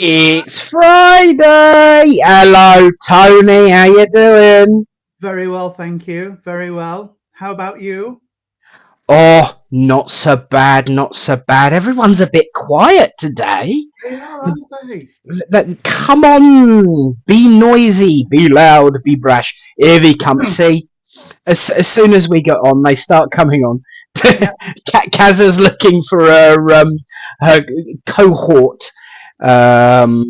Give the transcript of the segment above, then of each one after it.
It's Friday. Hello, Tony. How you doing? Very well, thank you. Very well. How about you? Oh, not so bad. Not so bad. Everyone's a bit quiet today. They are, aren't they? Come on, be noisy, be loud, be brash. Here they come. See, as soon as we get on, they start coming on. Kazza's looking for her cohort. Partner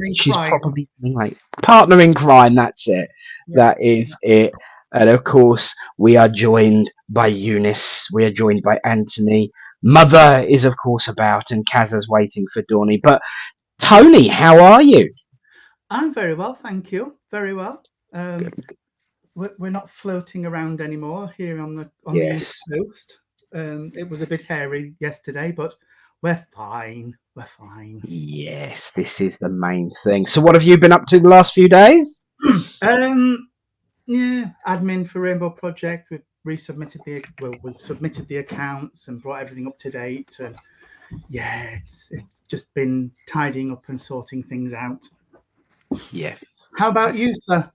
in She's crime. probably like partner in crime. That's it. Yeah. That is it. And of course, we are joined by Eunice. We are joined by Anthony. Mother is of course about, and Kazza's waiting for Dawny. But Tony, how are you? I'm very well, thank you. Very well. We're not floating around anymore here on the Yes. East Coast. It was a bit hairy yesterday, but we're fine. We're fine. Yes, this is the main thing. So, what have you been up to the last few days? Yeah, admin for Rainbow Project. We've submitted the accounts and brought everything up to date. And yeah, it's just been tidying up and sorting things out. Yes. How about you, sir?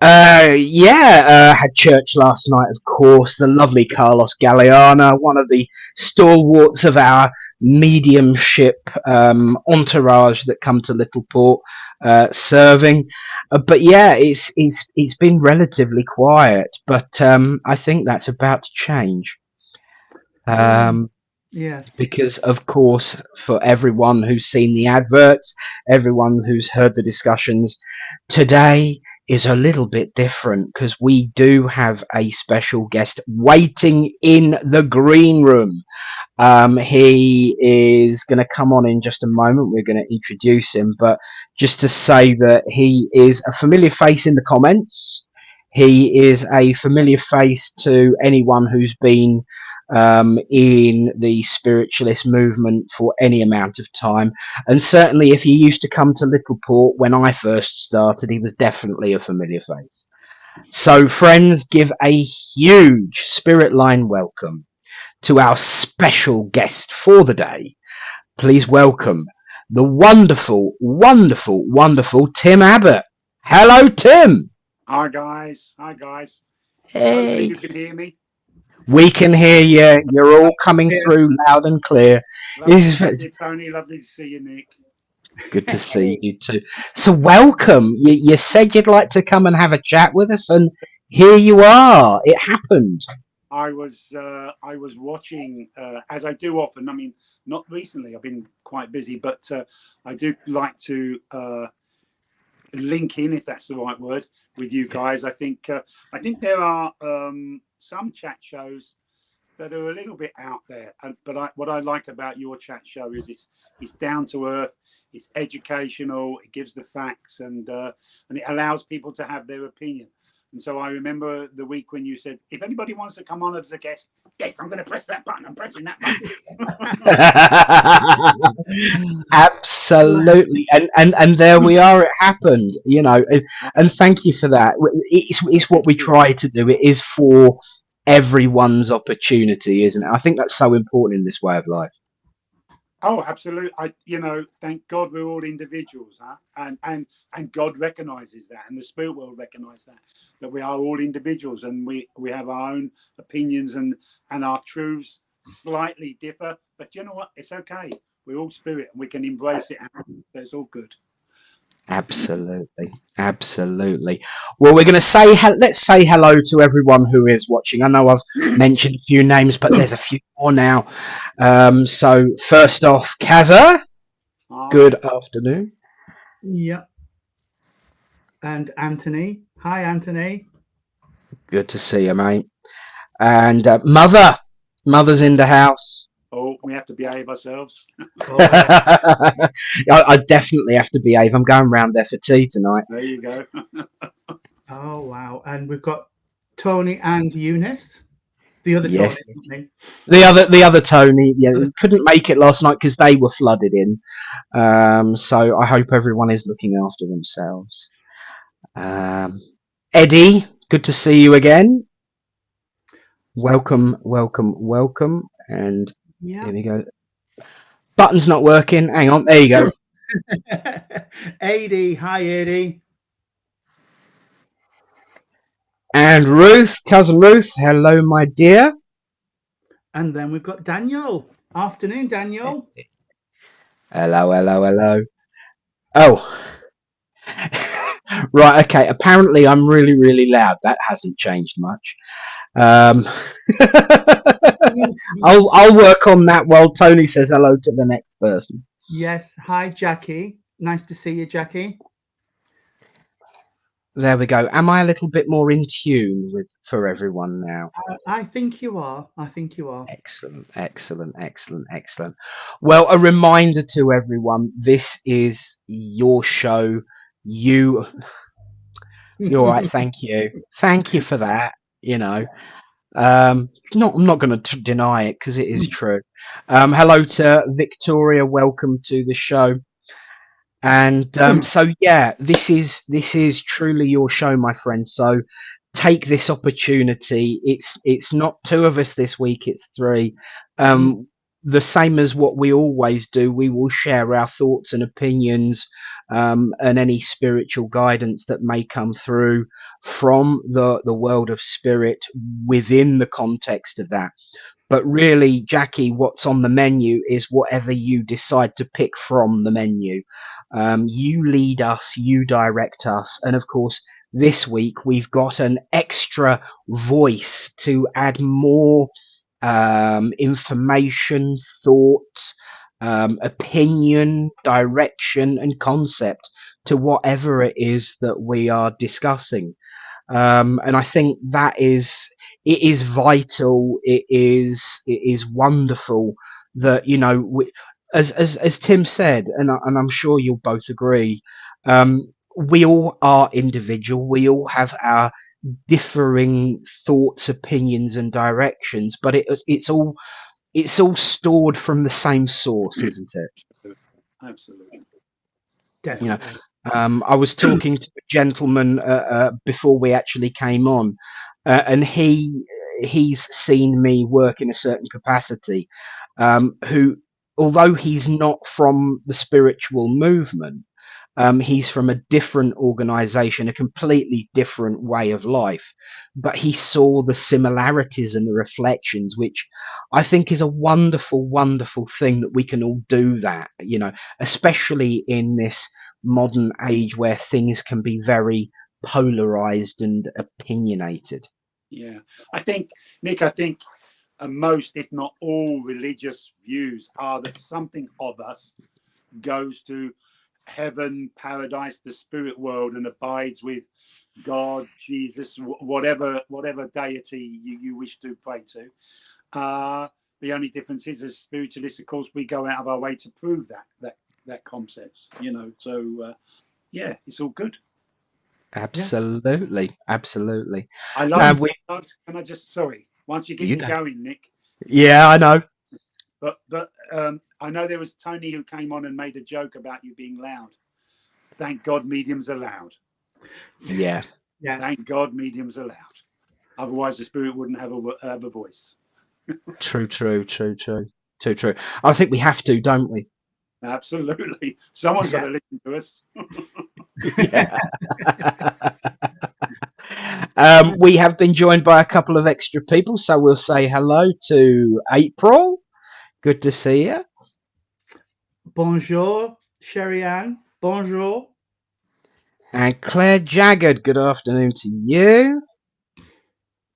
Had church last night, of course. The lovely Carlos Galeana, one of the stalwarts of our mediumship entourage that come to Littleport serving. But yeah, it's been relatively quiet, but I think that's about to change. Yes. Because, of course, for everyone who's seen the adverts, everyone who's heard the discussions, today is a little bit different because we do have a special guest waiting in the green room. He is going to come on in just a moment. We're going to introduce him, but just to say that he is a familiar face in the comments. He is a familiar face to anyone who's been in the spiritualist movement for any amount of time, and certainly if he used to come to Littleport when I first started, he was definitely a familiar face. So friends, give a huge Spiritline welcome to our special guest for the day. Please welcome the wonderful Tim Abbott. Hello, Tim. Hi guys. Hey. Hopefully you can hear me. We can hear you. You're all coming through loud and clear. Lovely to see you, Tony. Lovely to see you, Nick. Good to see you too. So welcome. You said you'd like to come and have a chat with us, and here you are. It happened. I was watching, as I do often. I mean, not recently. I've been quite busy, but I do like to link in, if that's the right word, with you guys. I think there are some chat shows that are a little bit out there, but what I like about your chat show is it's down to earth, it's educational, it gives the facts, and it allows people to have their opinion. And so I remember the week when you said, if anybody wants to come on as a guest, yes, I'm going to press that button. I'm pressing that button. Absolutely. And there we are. It happened, and thank you for that. It's what we try to do. It is for everyone's opportunity, isn't it? I think that's so important in this way of life. Oh, absolutely. Thank God we're all individuals, huh? And God recognizes that, and the spirit world recognizes that we are all individuals, and we have our own opinions, and our truths slightly differ. But you know what? It's okay. We're all spirit, and we can embrace it. It's all good. Absolutely. Well, we're going to let's say hello to everyone who is watching. I know I've mentioned a few names, but there's a few more now. So first off, Kazza, good afternoon. Yeah. And Anthony. Hi, Anthony. Good to see you, mate. And Mother's in the house. Oh, we have to behave ourselves. I definitely have to behave. I'm going round there for tea tonight. There you go. Oh, wow. And we've got Tony and Eunice. The other yes. Tony. The other Tony. Yeah, couldn't make it last night because they were flooded in. So I hope everyone is looking after themselves. Eddie, good to see you again. Welcome. And here we go. Button's not working. Hang on. There you go. AD, hi AD. And Ruth, cousin Ruth, hello, my dear. And then we've got Daniel. Afternoon, Daniel. Hello, hello, hello. Oh, right, okay. Apparently, I'm really, really loud. That hasn't changed much. I'll work on that while Tony says hello to the next person. Yes, hi Jackie. Nice to see you, Jackie. There we go. Am I a little bit more in tune for everyone now? I think you are. I think you are. Excellent, excellent, excellent, excellent. Well, a reminder to everyone: this is your show. You're all right. Thank you for that. You know, I'm not going to deny it because it is true. Hello to Victoria. Welcome to the show. And so yeah, this is truly your show, my friend. So take this opportunity. It's not two of us this week, it's three. The same as what we always do, we will share our thoughts and opinions, and any spiritual guidance that may come through from the world of spirit within the context of that. But really, Jackie, what's on the menu is whatever you decide to pick from the menu. You lead us, you direct us. And of course, this week we've got an extra voice to add more information, thought, opinion, direction, and concept to whatever it is that we are discussing. And I think it is vital. It is wonderful that, you know, as Tim said, and I'm sure you'll both agree, we all are individual. We all have our differing thoughts, opinions, and directions, but it's all stored from the same source, isn't it? Absolutely. Definitely. You know, I was talking to a gentleman before we actually came on, and he's seen me work in a certain capacity. Who, although he's not from the spiritual movement, he's from a different organization, a completely different way of life, but he saw the similarities and the reflections, which I think is a wonderful, wonderful thing that we can all do that, you know, especially in this modern age where things can be very polarized and opinionated. Yeah, I think, Nick, most, if not all, religious views are that something of us goes to heaven, paradise, the spirit world, and abides with God, Jesus, whatever deity you wish to pray to. The only difference is, as spiritualists, of course, we go out of our way to prove that concept. You know, so yeah, it's all good. Absolutely, absolutely. I love. Can I just once you get me going, Nick? Yeah, I know. But I know there was Tony who came on and made a joke about you being loud. Thank God mediums are loud. Yeah. Thank God mediums are loud. Otherwise, the spirit wouldn't have a voice. True. I think we have to, don't we? Absolutely. Someone's got to listen to us. We have been joined by a couple of extra people, so we'll say hello to April. Good to see you. Bonjour, Sherry Ann. Bonjour. And Claire Jagged, good afternoon to you.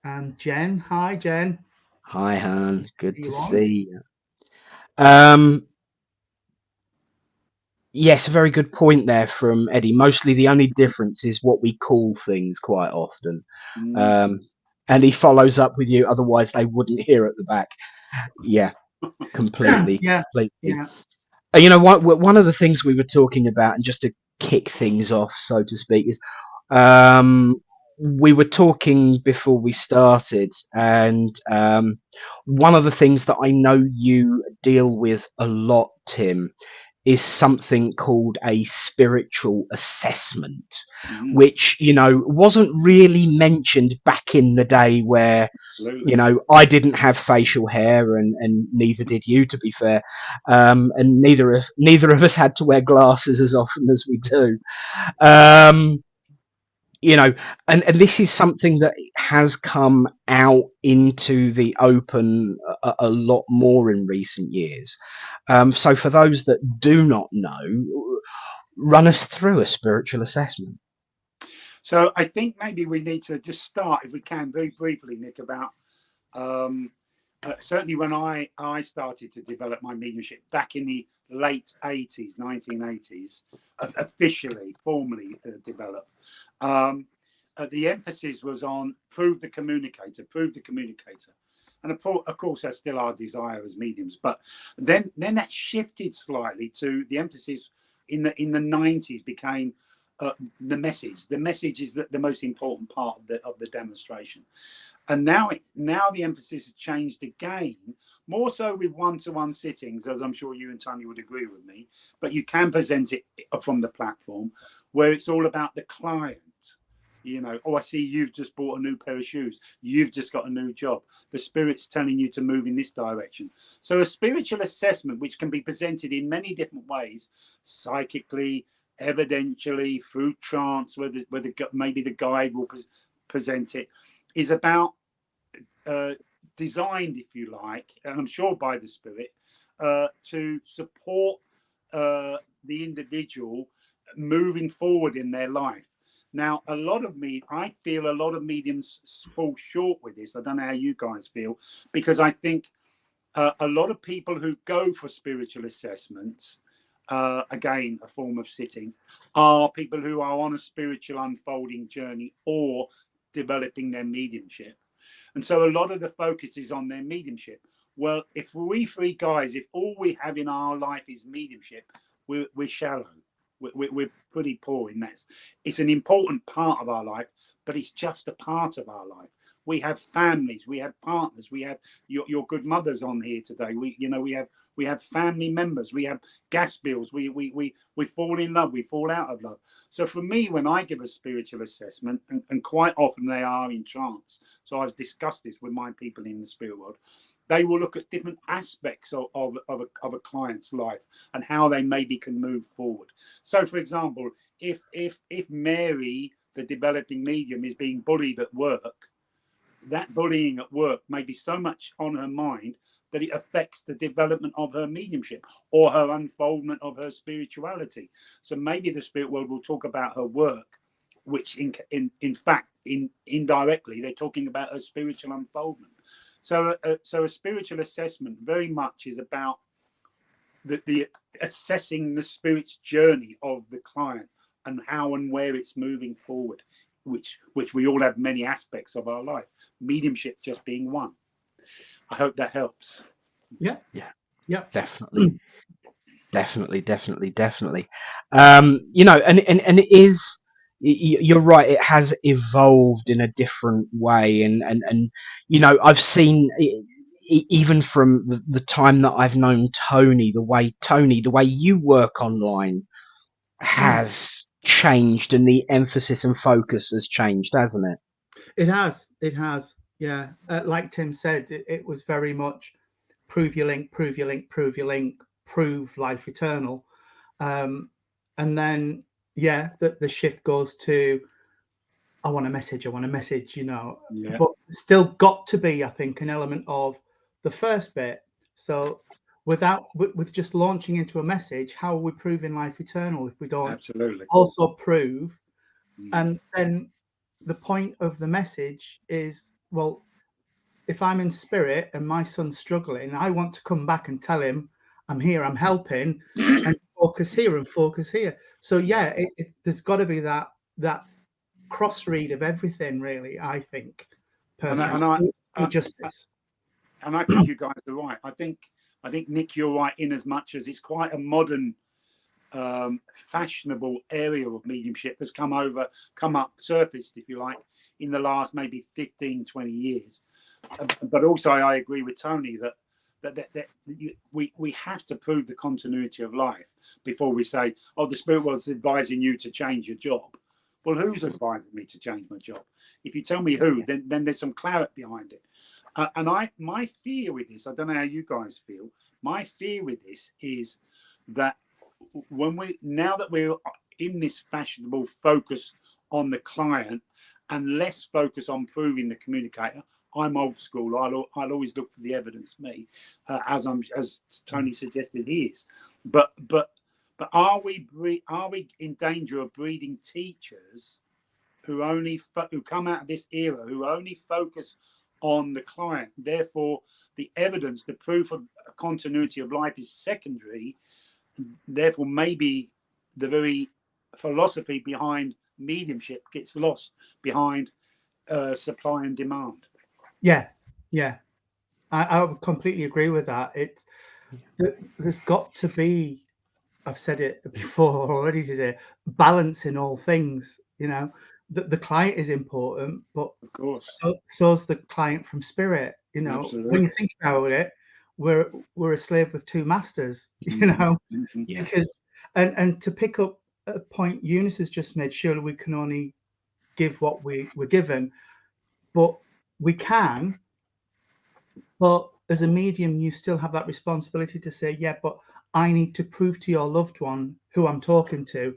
And Jen. Hi, Jen. Hi, Han. Good to see you. Yes, a very good point there from Eddie. Mostly the only difference is what we call things quite often. And he follows up with you, otherwise they wouldn't hear at the back. Yeah, completely. Completely. Yeah. You know, one of the things we were talking about, and just to kick things off, so to speak, is we were talking before we started, and one of the things that I know you deal with a lot, Tim, is something called a spiritual assessment, Mhm. which, you know, wasn't really mentioned back in the day where, Absolutely. you know, I didn't have facial hair, and neither did you, to be fair, and neither of us had to wear glasses as often as we do. You know, and this is something that has come out into the open a lot more in recent years. So for those that do not know, run us through a spiritual assessment. So I think maybe we need to just start, if we can, very briefly, Nick, about certainly when I started to develop my mediumship back in the late 80s, 1980s, officially, formally developed. The emphasis was on prove the communicator. And of course, that's still our desire as mediums. But then that shifted slightly to the emphasis in the 90s became the message. The message is the most important part of the demonstration. And now the emphasis has changed again, more so with one-to-one sittings, as I'm sure you and Tony would agree with me. But you can present it from the platform, where it's all about the client. You know, oh, I see you've just bought a new pair of shoes. You've just got a new job. The spirit's telling you to move in this direction. So a spiritual assessment, which can be presented in many different ways, psychically, evidentially, through trance, where maybe the guide will present it, is about designed, if you like, and I'm sure by the spirit, to support the individual moving forward in their life. Now, I feel a lot of mediums fall short with this. I don't know how you guys feel, because I think a lot of people who go for spiritual assessments, again, a form of sitting, are people who are on a spiritual unfolding journey or developing their mediumship. And so a lot of the focus is on their mediumship. Well, if we three guys, if all we have in our life is mediumship, we're shallow. We're pretty poor in that. It's an important part of our life, but it's just a part of our life. We have families, we have partners, we have your good mothers on here today. We have family members, we have gas bills, we fall in love, we fall out of love. So for me, when I give a spiritual assessment, and quite often they are in trance, so I've discussed this with my people in the spirit world, they will look at different aspects of a client's life and how they maybe can move forward. So for example, if Mary, the developing medium, is being bullied at work, that bullying at work may be so much on her mind that it affects the development of her mediumship or her unfoldment of her spirituality. So maybe the spirit world will talk about her work, which in fact, indirectly, they're talking about her spiritual unfoldment. So a spiritual assessment very much is about the assessing the spirit's journey of the client and how and where it's moving forward, which we all have many aspects of our life, mediumship just being one. I hope that helps. Yeah. Definitely. You know, and it is, you're right, it has evolved in a different way, and you know, I've seen even from the time that I've known Tony, the way you work online has changed, and the emphasis and focus has changed, hasn't it? It has. Yeah. Like Tim said, it was very much prove your link, prove your link, prove your link, prove life eternal. And then, yeah, the shift goes to, I want a message, you know. Yeah. But still got to be, I think, an element of the first bit. So with just launching into a message, how are we proving life eternal if we don't Absolutely also prove? And then the point of the message is, well, if I'm in spirit and my son's struggling, I want to come back and tell him I'm here, I'm helping, and focus here and focus here. So yeah, there's got to be that cross read of everything, really. I think personally, justice. And I think you guys are right. I think Nick, you're right in as much as it's quite a modern, fashionable area of mediumship that's come up, surfaced, if you like, in the last maybe 15, 20 years. But also, I agree with Tony that we have to prove the continuity of life before we say, oh, the spirit world's advising you to change your job. Well, who's advising me to change my job? If you tell me who, then there's some clarity behind it. And my fear with this, I don't know how you guys feel, my fear with this is that now that we're in this fashionable focus on the client and less focus on proving the communicator, I'm old school. I'll always look for the evidence, as Tony suggested he is. But are we in danger of breeding teachers who come out of this era who only focus on the client? Therefore, the evidence, the proof of continuity of life is secondary. Therefore, maybe the very philosophy behind mediumship gets lost behind supply and demand. Yeah. I would completely agree with that. There's got to be, I've said it before already today, balance in all things. You know, the client is important, but of course, so's the client from spirit. You know, absolutely. When you think about it, we're a slave with two masters. You know, because and to pick up a point Eunice has just made, surely we can only give what we're given, but we can. But as a medium, you still have that responsibility to say, yeah, but I need to prove to your loved one who I'm talking to.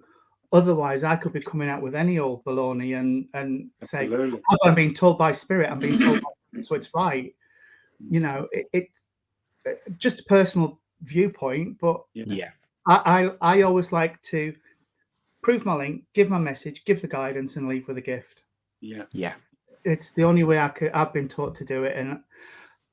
Otherwise, I could be coming out with any old baloney and say, oh, I'm being told by spirit, I'm being told by spirit, so it's right. You know, it's just a personal viewpoint, but I always like to prove my link, give my message, give the guidance, and leave with a gift. Yeah. It's the only way I've been taught to do it. And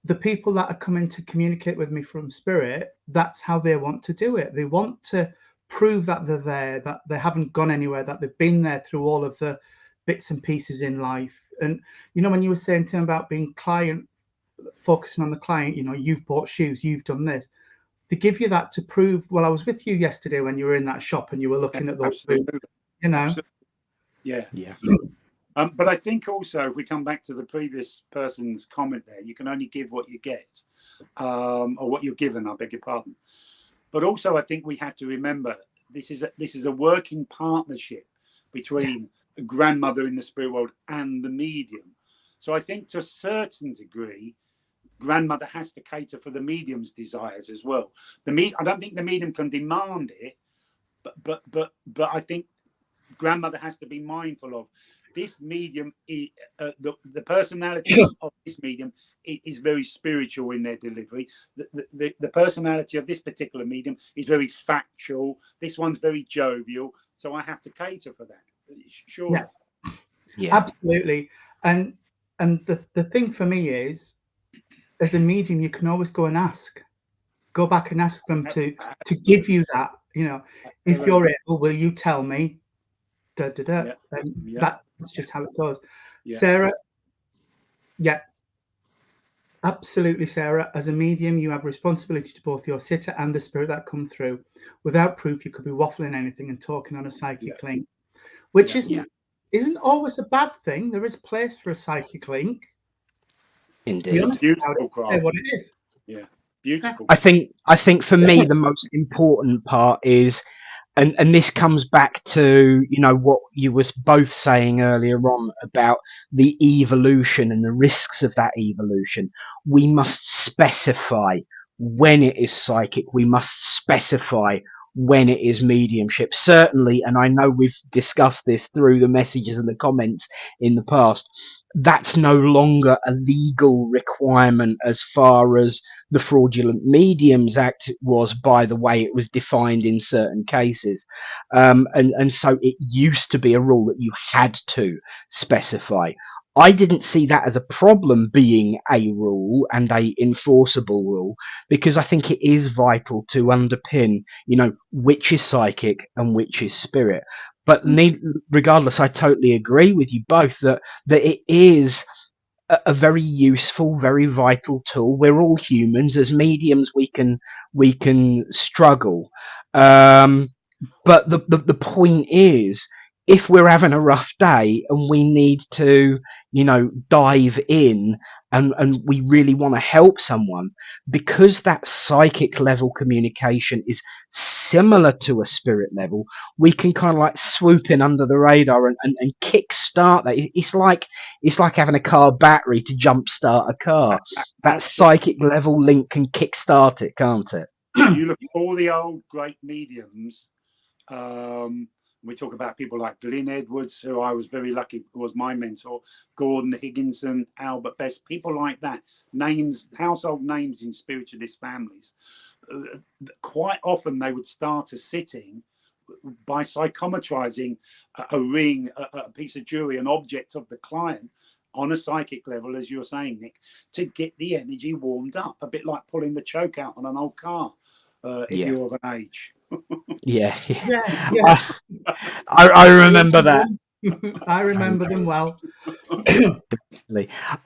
the people that are coming to communicate with me from spirit, that's how they want to do it. They want to prove that they're there, that they haven't gone anywhere, that they've been there through all of the bits and pieces in life. And, you know, when you were saying to him about being client, focusing on the client, you know, you've bought shoes, you've done this. They give you that to prove, well, I was with you yesterday when you were in that shop and you were looking at those boots, you know. Yeah. But I think also, if we come back to the previous person's comment there, you can only give what you get, or what you're given, I beg your pardon. But also, I think we have to remember this is a working partnership between a grandmother in the spirit world and the medium. So I think to a certain degree, grandmother has to cater for the medium's desires as well. I don't think the medium can demand it, but I think grandmother has to be mindful of this medium. The personality of this medium is very spiritual in their delivery. The personality of this particular medium is very factual. This one's very jovial. So I have to cater for that. Sure. Yeah. Absolutely. And the thing for me is, as a medium, you can always go back and ask them to give you that. You know, if you're able, will you tell me? That's just how it goes. Sarah, absolutely, Sarah. As a medium, you have responsibility to both your sitter and the spirit that come through. Without proof, you could be waffling anything and talking on a psychic link, which isn't always a bad thing. There is a place for a psychic link. Indeed. Beautiful craft. What it is. Yeah. Beautiful. I think for me the most important part is, and this comes back to, you know, what you was both saying earlier on about the evolution and the risks of that evolution. We must specify when it is psychic. We must specify when it is mediumship. Certainly, and I know we've discussed this through the messages and the comments in the past, that's no longer a legal requirement as far as the Fraudulent Mediums Act was, by the way it was defined in certain cases. And so it used to be a rule that you had to specify. I didn't see that as a problem being a rule and a enforceable rule, because I think it is vital to underpin, you know, which is psychic and which is spirit. But regardless, I totally agree with you both that it is a very useful, very vital tool. We're all humans. As mediums, we can struggle. But the point is, if we're having a rough day and we need to, you know, dive in and we really want to help someone, because that psychic level communication is similar to a spirit level, we can kind of like swoop in under the radar and kick start that. It's like having a car battery to jump start a car. That psychic level link can kick start it, can't it? You look at all the old great mediums. We talk about people like Glyn Edwards, who I was very lucky was my mentor, Gordon Higginson, Albert Best, people like that, names, household names in spiritualist families. Quite often they would start a sitting by psychometrizing a ring, a piece of jewelry, an object of the client on a psychic level, as you're saying, Nick, to get the energy warmed up, a bit like pulling the choke out on an old car, if you're of an age. Yeah. I I remember that. I remember them well. I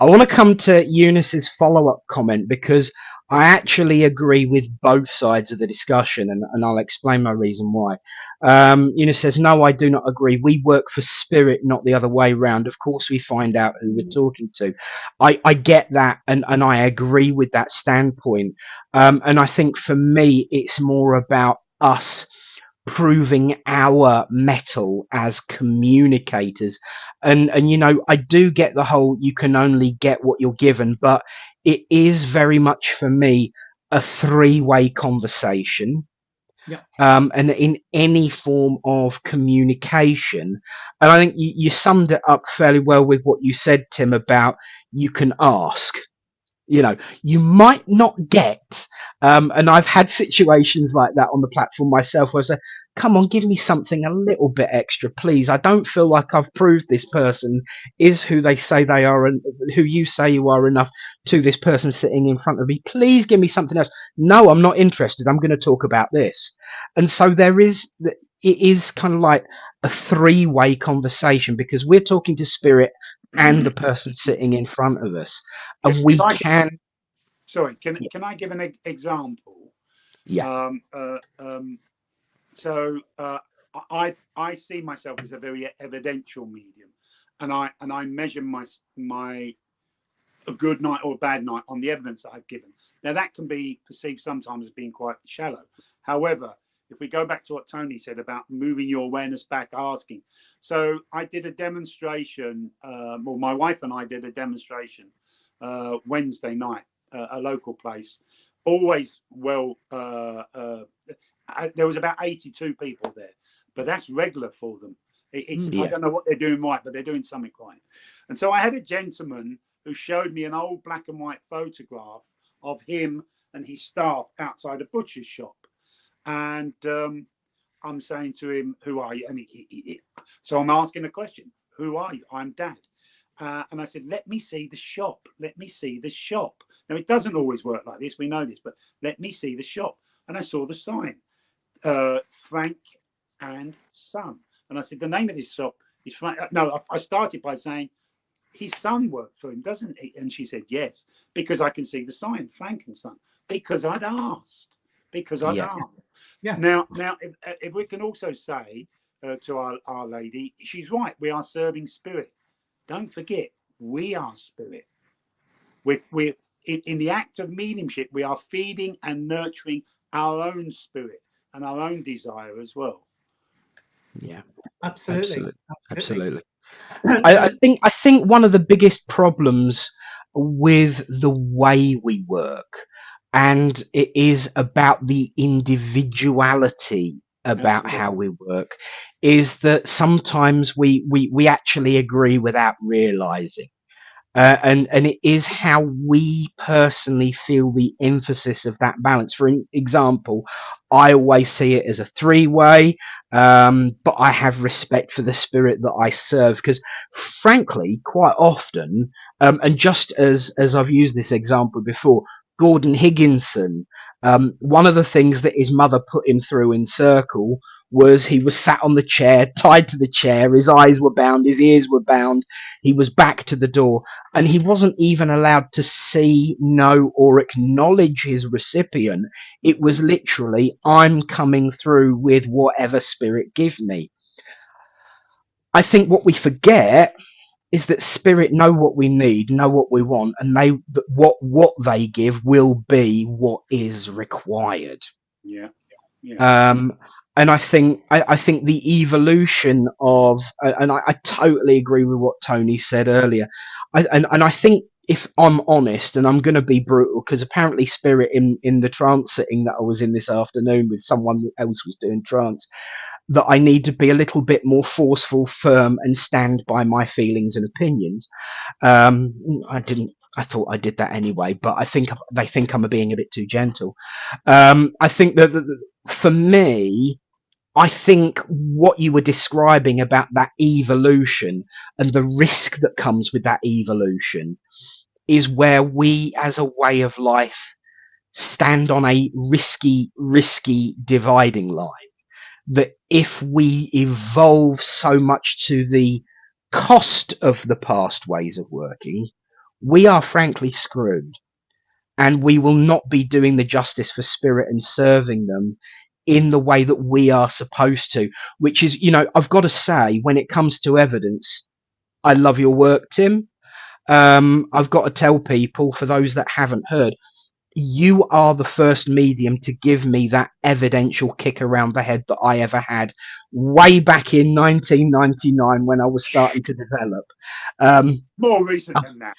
want to come to Eunice's follow-up comment, because I actually agree with both sides of the discussion, and I'll explain my reason why. Eunice says, no, I do not agree. We work for spirit, not the other way round. Of course, we find out who we're talking to. I get that, and I agree with that standpoint. And I think for me, it's more about us proving our mettle as communicators. And you know, I do get the whole you can only get what you're given, but it is very much for me a three-way conversation. Yeah. And in any form of communication. And I think you summed it up fairly well with what you said, Tim, about you can ask. You know, you might not get, and I've had situations like that on the platform myself, where I say, come on, give me something a little bit extra, please. I don't feel like I've proved this person is who they say they are, and who you say you are, enough to this person sitting in front of me. Please give me something else. No, I'm not interested. I'm going to talk about this. And so it is kind of like a three-way conversation, because we're talking to spirit and the person sitting in front of us, and we can. Sorry, can I give an example? Yeah. So I see myself as a very evidential medium, and I measure my a good night or a bad night on the evidence that I've given. Now that can be perceived sometimes as being quite shallow. However, if we go back to what Tony said about moving your awareness back, asking. So I did a demonstration, well, my wife and I did a demonstration Wednesday night, a local place. Always well, there was about 82 people there, but that's regular for them. I don't know what they're doing right, but they're doing something right. And so I had a gentleman who showed me an old black and white photograph of him and his staff outside a butcher's shop. And I'm saying to him, who are you? And so I'm asking a question, who are you? I'm Dad. And I said, let me see the shop. Let me see the shop. Now, it doesn't always work like this. We know this, but let me see the shop. And I saw the sign, Frank and Son. And I said, the name of this shop is Frank. No, I started by saying, his son worked for him, doesn't he? And she said, yes, because I can see the sign, Frank and Son, because I'd asked. Yeah. Now, if we can also say to our lady, she's right. We are serving spirit. Don't forget, we are spirit. We're in the act of mediumship. We are feeding and nurturing our own spirit and our own desire as well. Yeah, absolutely. I think one of the biggest problems with the way we work, and it is about the individuality about how we work, is that sometimes we actually agree without realizing. And it is how we personally feel the emphasis of that balance. For example, I always see it as a three-way, but I have respect for the spirit that I serve, because frankly, quite often, and just as I've used this example before, Gordon Higginson, one of the things that his mother put him through in circle was he was sat on the chair, tied to the chair, his eyes were bound, his ears were bound, he was back to the door, and he wasn't even allowed to see, know, or acknowledge his recipient. It was literally, I'm coming through with whatever spirit give me. I think what we forget is that spirit know what we need, know what we want, and what they give will be what is required. Yeah. And I think the evolution of, and I totally agree with what Tony said earlier. And I think, if I'm honest, and I'm going to be brutal, because apparently spirit in the trance sitting that I was in this afternoon with someone else was doing trance, that I need to be a little bit more forceful, firm, and stand by my feelings and opinions. I thought I did that anyway, but I think they think I'm being a bit too gentle. I think that for me, I think what you were describing about that evolution and the risk that comes with that evolution is where we, as a way of life, stand on a risky dividing line. That if we evolve so much to the cost of the past ways of working, we are frankly screwed, and we will not be doing the justice for spirit and serving them in the way that we are supposed to, which is, I've got to say, when it comes to evidence, I love your work, Tim. I've got to tell people, for those that haven't heard, you are the first medium to give me that evidential kick around the head that I ever had way back in 1999 when I was starting to develop. More recent than that.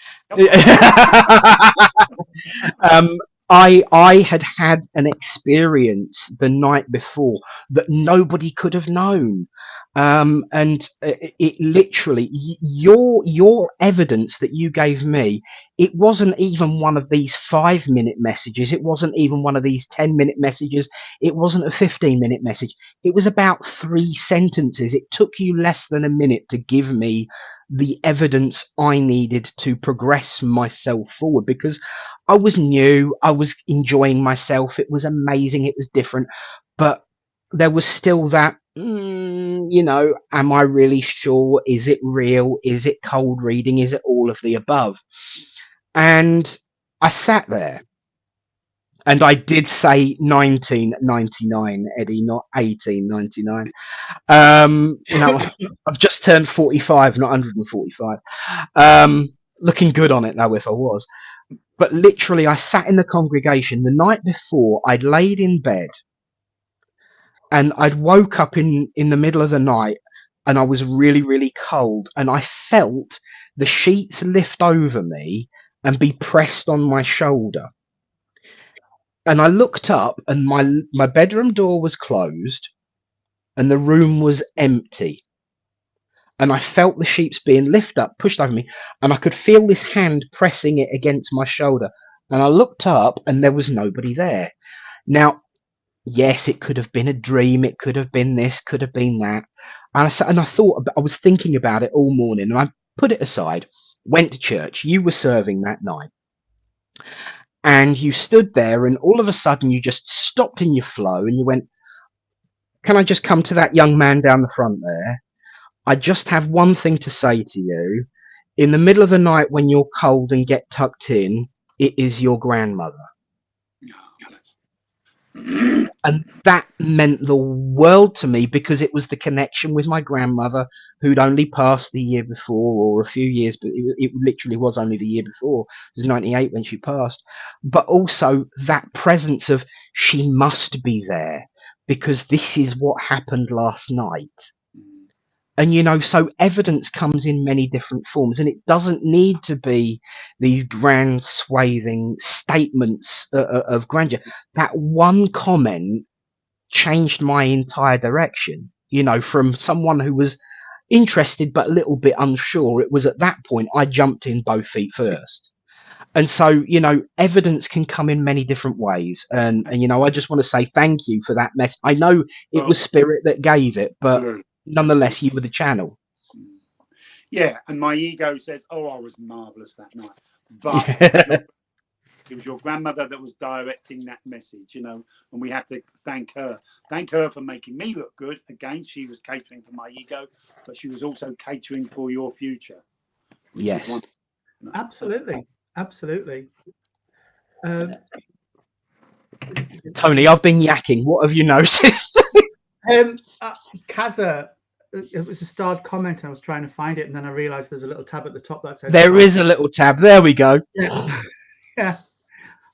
I had an experience the night before that nobody could have known. And it literally, your evidence that you gave me, it wasn't even one of these 5-minute messages. It wasn't even one of these 10-minute messages. It wasn't a 15-minute message. It was about 3 sentences. It took you less than a minute to give me the evidence I needed to progress myself forward, because I was new. I was enjoying myself. It was amazing. It was different, but there was still that, am I really sure? Is it real? Is it cold reading? Is it all of the above? And I sat there, and I did say 1999, Eddie, not 1899. I've just turned 45, not 145. Looking good on it though, if I was. But literally, I sat in the congregation the night before. I'd laid in bed, and I'd woke up in the middle of the night, and I was really, really cold, and I felt the sheets lift over me and be pressed on my shoulder. And I looked up, and my bedroom door was closed, and the room was empty. And I felt the sheets being lifted up, pushed over me, and I could feel this hand pressing it against my shoulder. And I looked up, and there was nobody there. Now, yes, it could have been a dream. It could have been this, could have been that. And I was thinking about it all morning, and I put it aside, went to church. You were serving that night. And you stood there, and all of a sudden you just stopped in your flow, and you went, can I just come to that young man down the front there? I just have one thing to say to you. In the middle of the night when you're cold and get tucked in, it is your grandmother. And that meant the world to me, because it was the connection with my grandmother, who'd only passed the year before, or a few years, but it literally was only the year before. It was 98 when she passed. But also that presence of, she must be there, because this is what happened last night. And, so evidence comes in many different forms, and it doesn't need to be these grand swathing statements of grandeur. That one comment changed my entire direction, from someone who was interested but a little bit unsure. It was at that point I jumped in both feet first. And so, evidence can come in many different ways. And I just want to say thank you for that mess. I know it was Spirit that gave it, but nonetheless, you were the channel. Yeah, and my ego says, I was marvellous that night. But it was your grandmother that was directing that message, and we have to thank her. Thank her for making me look good. Again, she was catering for my ego, but she was also catering for your future. Yes. Absolutely. Tony, I've been yakking. What have you noticed? Kaza, it was a starred comment. I was trying to find it, and then I realised there's a little tab at the top that says There is a little tab. There we go. Yeah, yeah,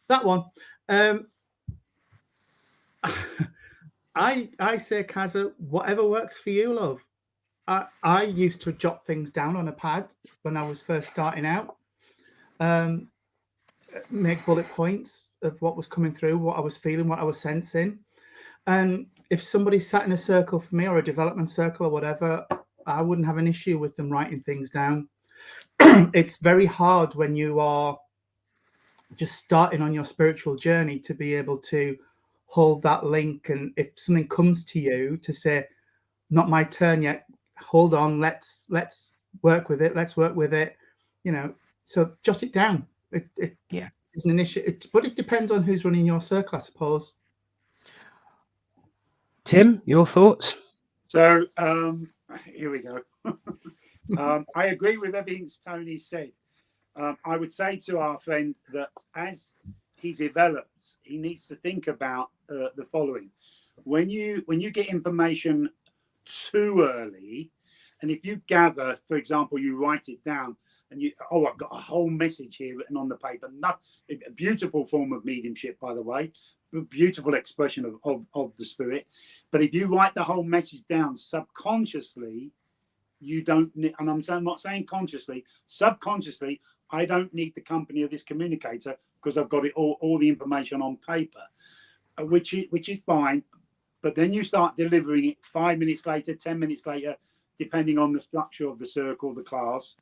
that one. I say, Kaza, whatever works for you, love. I used to jot things down on a pad when I was first starting out. Make bullet points of what was coming through, what I was feeling, what I was sensing. And if somebody sat in a circle for me, or a development circle or whatever, I wouldn't have an issue with them writing things down. It's very hard when you are just starting on your spiritual journey to be able to hold that link. And if something comes to you to say, not my turn yet, hold on, let's work with it, let's work with it, you know, so jot it down. It isn't an issue, but it depends on who's running your circle, I suppose. Tim, your thoughts? So here we go. I agree with everything Tony said. I would say to our friend that as he develops, he needs to think about the following. When you get information too early, and if you gather, for example, you write it down, and I've got a whole message here written on the paper. A beautiful form of mediumship, by the way, a beautiful expression of the spirit. But if you write the whole message down subconsciously, you don't need, and I'm not saying consciously, subconsciously, I don't need the company of this communicator because I've got it all the information on paper, which is fine. But then you start delivering it 5 minutes later, 10 minutes later, depending on the structure of the circle, the class.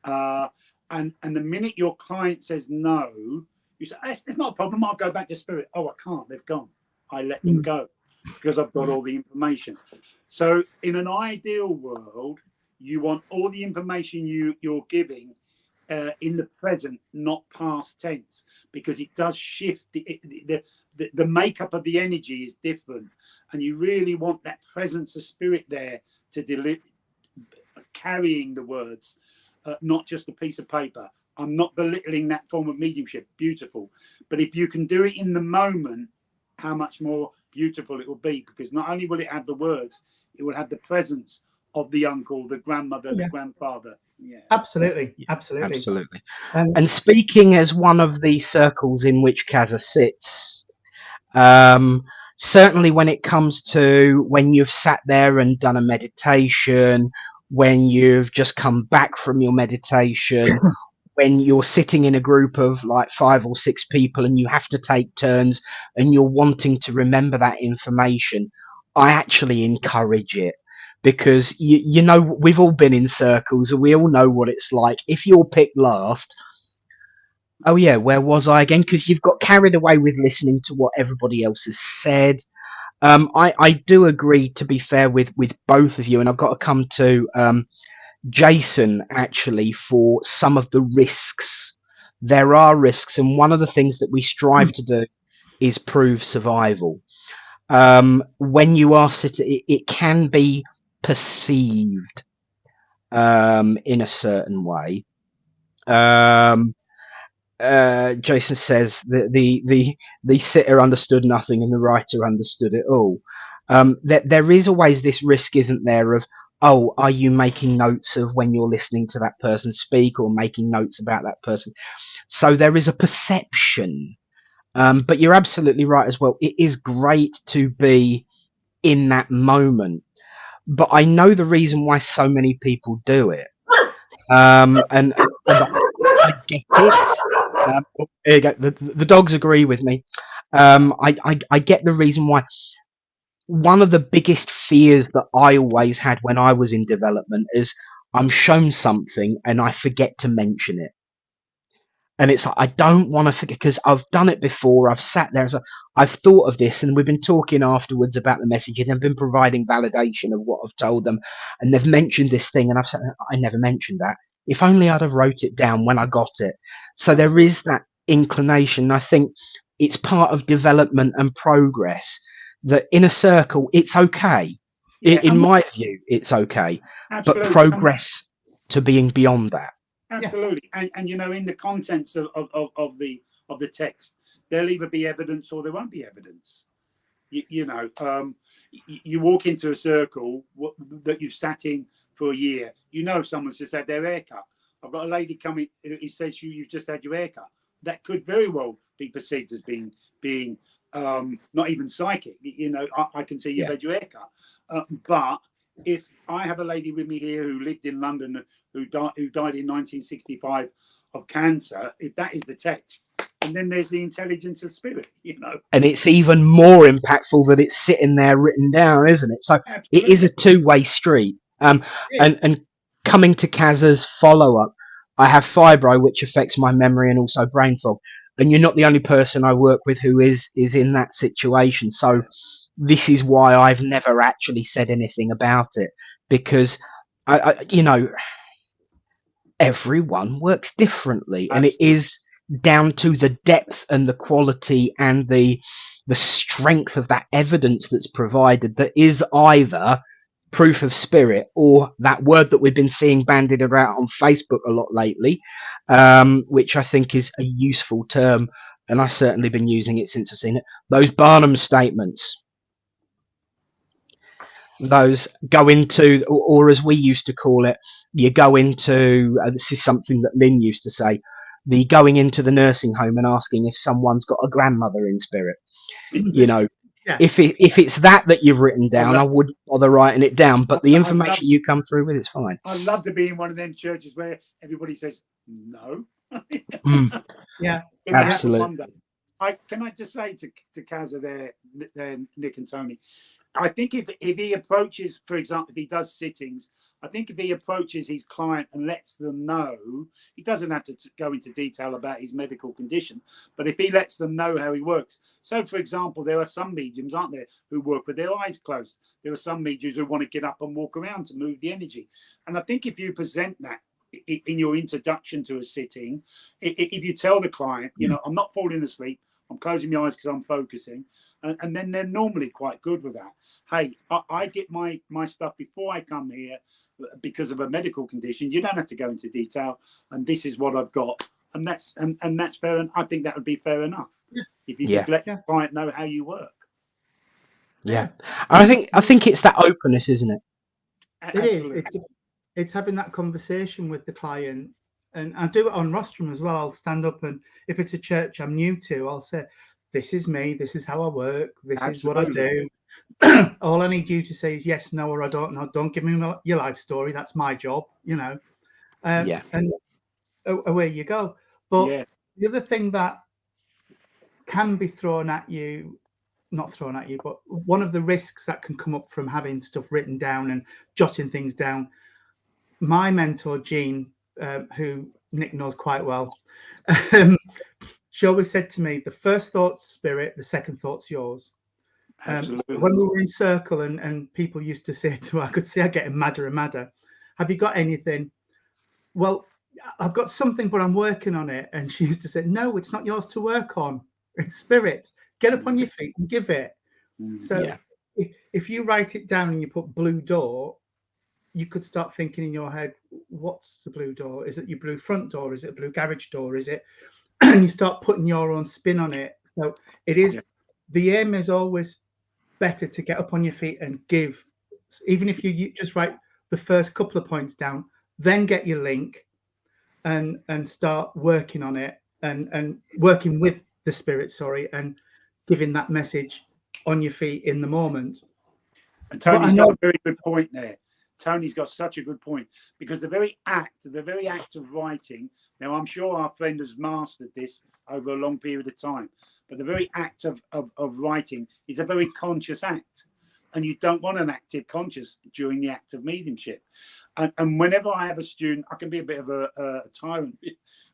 And the minute your client says no, you say, it's not a problem, I'll go back to spirit. Oh, I can't, they've gone. I let them go because I've got all the information. So in an ideal world, you want all the information you're giving in the present, not past tense, because it does shift. The makeup of the energy is different, and you really want that presence of spirit there to deliver, carrying the words, not just a piece of paper. I'm not belittling that form of mediumship, beautiful, but if you can do it in the moment, how much more beautiful it will be, because not only will it have the words, it will have the presence of the uncle, the grandmother, the grandfather. Yeah, absolutely. And speaking as one of the circles in which Kaza sits, certainly when it comes to when you've sat there and done a meditation, when you've just come back from your meditation, when you're sitting in a group of like 5 or 6 people and you have to take turns and you're wanting to remember that information, I actually encourage it. Because, you know, we've all been in circles and we all know what it's like. If you're picked last, oh yeah, where was I again? Because you've got carried away with listening to what everybody else has said. I do agree, to be fair, with both of you. And I've got to come to Jason, actually, for some of the risks. There are risks. And one of the things that we strive to do is prove survival. When you are sitting, it can be perceived in a certain way. Jason says that the sitter understood nothing and the writer understood it all. There is always this risk, isn't there, of, oh, are you making notes of when you're listening to that person speak, or making notes about that person? So there is a perception. But you're absolutely right as well. It is great to be in that moment. But I know the reason why so many people do it. And I get it. Here you go. The dogs agree with me. I get the reason why. One of the biggest fears that I always had when I was in development is I'm shown something and I forget to mention it. And it's like, I don't want to forget, because I've done it before. I've sat there, so I've thought of this, and we've been talking afterwards about the message, and they've been providing validation of what I've told them, and they've mentioned this thing, and I've said, I never mentioned that. If only I'd have wrote it down when I got it. So there is that inclination. I think it's part of development and progress that in a circle, it's okay. Yeah, in my view, it's okay. Absolutely. But progress to being beyond that. Absolutely. And you know, in the contents of the text, there'll either be evidence or there won't be evidence. You know, you walk into a circle that you've sat in for a year, you know someone's just had their haircut. I've got a lady coming who says you've just had your haircut. That could very well be perceived as being not even psychic. You know, I can see you've had your haircut. But if I have a lady with me here who lived in London who died in 1965 of cancer, if that is the text, and then there's the intelligence of spirit, you know. And it's even more impactful that it's sitting there written down, isn't it? So Absolutely. It is a two-way street. And coming to Kaz's follow-up, I have fibro, which affects my memory and also brain fog. And you're not the only person I work with who is in that situation. So this is why I've never actually said anything about it, because I you know, everyone works differently. Absolutely. And it is down to the depth and the quality and the strength of that evidence that's provided that is either proof of spirit or that word that we've been seeing bandied around on Facebook a lot lately, which I think is a useful term, and I've certainly been using it since I've seen it. Those Barnum statements. Those go into, or as we used to call it, you go into, this is something that Lynn used to say, the going into the nursing home and asking if someone's got a grandmother in spirit. You know, if it's that you've written down, I wouldn't bother writing it down, but the information you come through with is fine. I'd love to be in one of them churches where everybody says no. Yeah, absolutely. Can I just say to Kazza there, Nick and Tony, I think if he approaches, for example, if he does sittings, I think if he approaches his client and lets them know, he doesn't have to go into detail about his medical condition, but if he lets them know how he works. So, for example, there are some mediums, aren't there, who work with their eyes closed. There are some mediums who want to get up and walk around to move the energy. And I think if you present that in your introduction to a sitting, if you tell the client, you know, I'm not falling asleep, I'm closing my eyes because I'm focusing, and then they're normally quite good with that. Hey, I get my stuff before I come here because of a medical condition. You don't have to go into detail, and this is what I've got, and that's fair. And I think that would be fair enough if you just let the client know how you work. Yeah, I think it's that openness, isn't it? It is. It's having that conversation with the client, and I do it on rostrum as well. I'll stand up, and if it's a church I'm new to, I'll say, "This is me. This is how I work. This is what I do. All I need you to say is yes, no, or I don't know. Don't give me your life story. That's my job, you know." And away you go. But the other thing that can be thrown at you, not thrown at you, but one of the risks that can come up from having stuff written down and jotting things down. My mentor, Jean, who Nick knows quite well, she always said to me, the first thought's spirit, the second thought's yours. When we were in circle and people used to say to her, I could see her getting madder and madder. Have you got anything? Well, I've got something, but I'm working on it. And she used to say, no, it's not yours to work on. It's spirit. Get up on your feet and give it. So if you write it down and you put blue door, you could start thinking in your head, what's the blue door? Is it your blue front door? Is it a blue garage door? Is it? And you start putting your own spin on it. So it is, the aim is always better to get up on your feet and give, even if you just write the first couple of points down, then get your link and start working on it and working with the spirit, and giving that message on your feet in the moment. And Tony's got a very good point there. Tony's got such a good point, because the very act of writing, now I'm sure our friend has mastered this over a long period of time, but the very act of writing is a very conscious act, and you don't want an active conscious during the act of mediumship. And whenever I have a student, I can be a bit of a tyrant.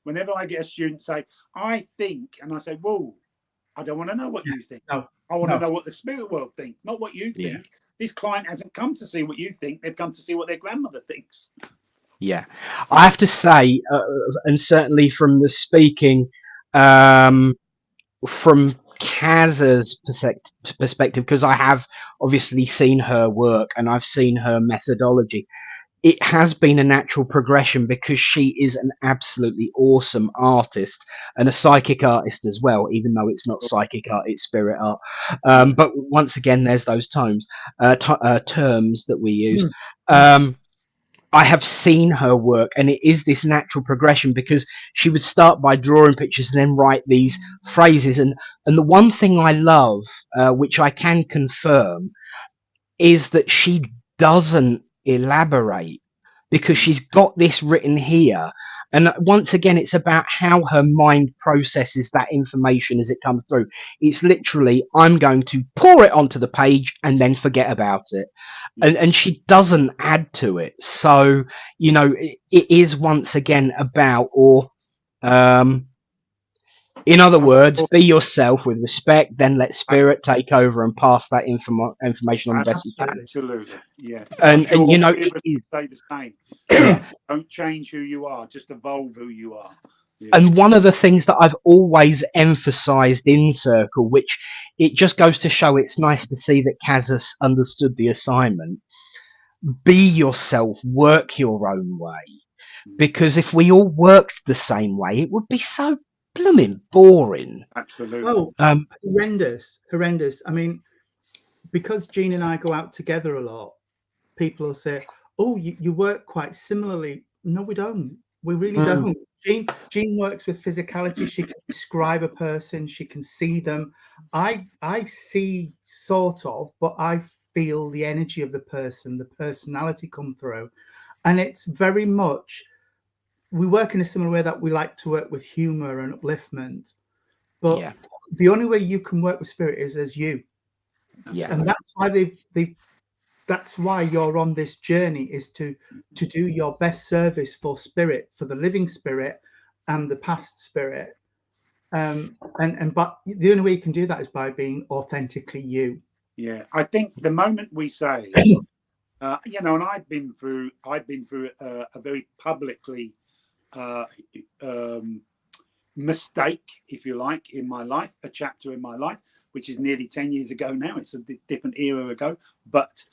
Whenever I get a student say, I think, and I say, whoa, I don't want to know what you think. No, I want to know what the spirit world thinks, not what you think. Yeah. This client hasn't come to see what you think. They've come to see what their grandmother thinks. Yeah. I have to say, and certainly from the speaking, from Kaz's perspective, because I have obviously seen her work and I've seen her methodology, it has been a natural progression because she is an absolutely awesome artist and a psychic artist as well, even though it's not psychic art, it's spirit art. But once again, there's those terms that we use. I have seen her work, and it is this natural progression because she would start by drawing pictures and then write these phrases. And the one thing I love, which I can confirm, is that she doesn't elaborate because she's got this written here. And once again, it's about how her mind processes that information as it comes through. It's literally, I'm going to pour it onto the page and then forget about it. And she doesn't add to it. So, you know, it is once again about, in other words, be yourself with respect, then let spirit take over and pass that information on the best you can. Absolutely, yeah. And you know, it is say the same. Don't change who you are, just evolve who you are. Yeah. And one of the things that I've always emphasized in Circle, which it just goes to show it's nice to see that Kaz has understood the assignment. Be yourself, work your own way. Because if we all worked the same way, it would be so blooming boring. Absolutely. Oh, horrendous. I mean, because Jean and I go out together a lot, people will say, oh, you work quite similarly. No, we don't. We really don't. Jean works with physicality. She can describe a person. She can see them. I see sort of, but I feel the energy of the person, the personality come through. And it's very much, we work in a similar way that we like to work with humor and upliftment. But the only way you can work with spirit is as you. Yeah. And that's why that's why you're on this journey, is to do your best service for spirit, for the living spirit and the past spirit. But the only way you can do that is by being authentically you. Yeah, I think the moment we say, you know, and I've been through a very publicly mistake, if you like, in my life, a chapter in my life, which is nearly 10 years ago now. It's a different era ago, but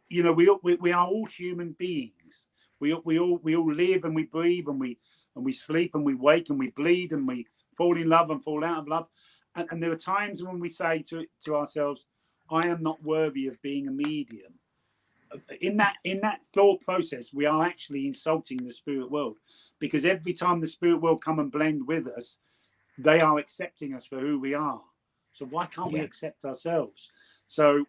you know, we are all human beings. We all live and we breathe and we sleep and we wake and we bleed and we fall in love and fall out of love. And there are times when we say to ourselves, I am not worthy of being a medium. In that thought process, we are actually insulting the spirit world, because every time the spirit world come and blend with us, they are accepting us for who we are. So why can't we accept ourselves? So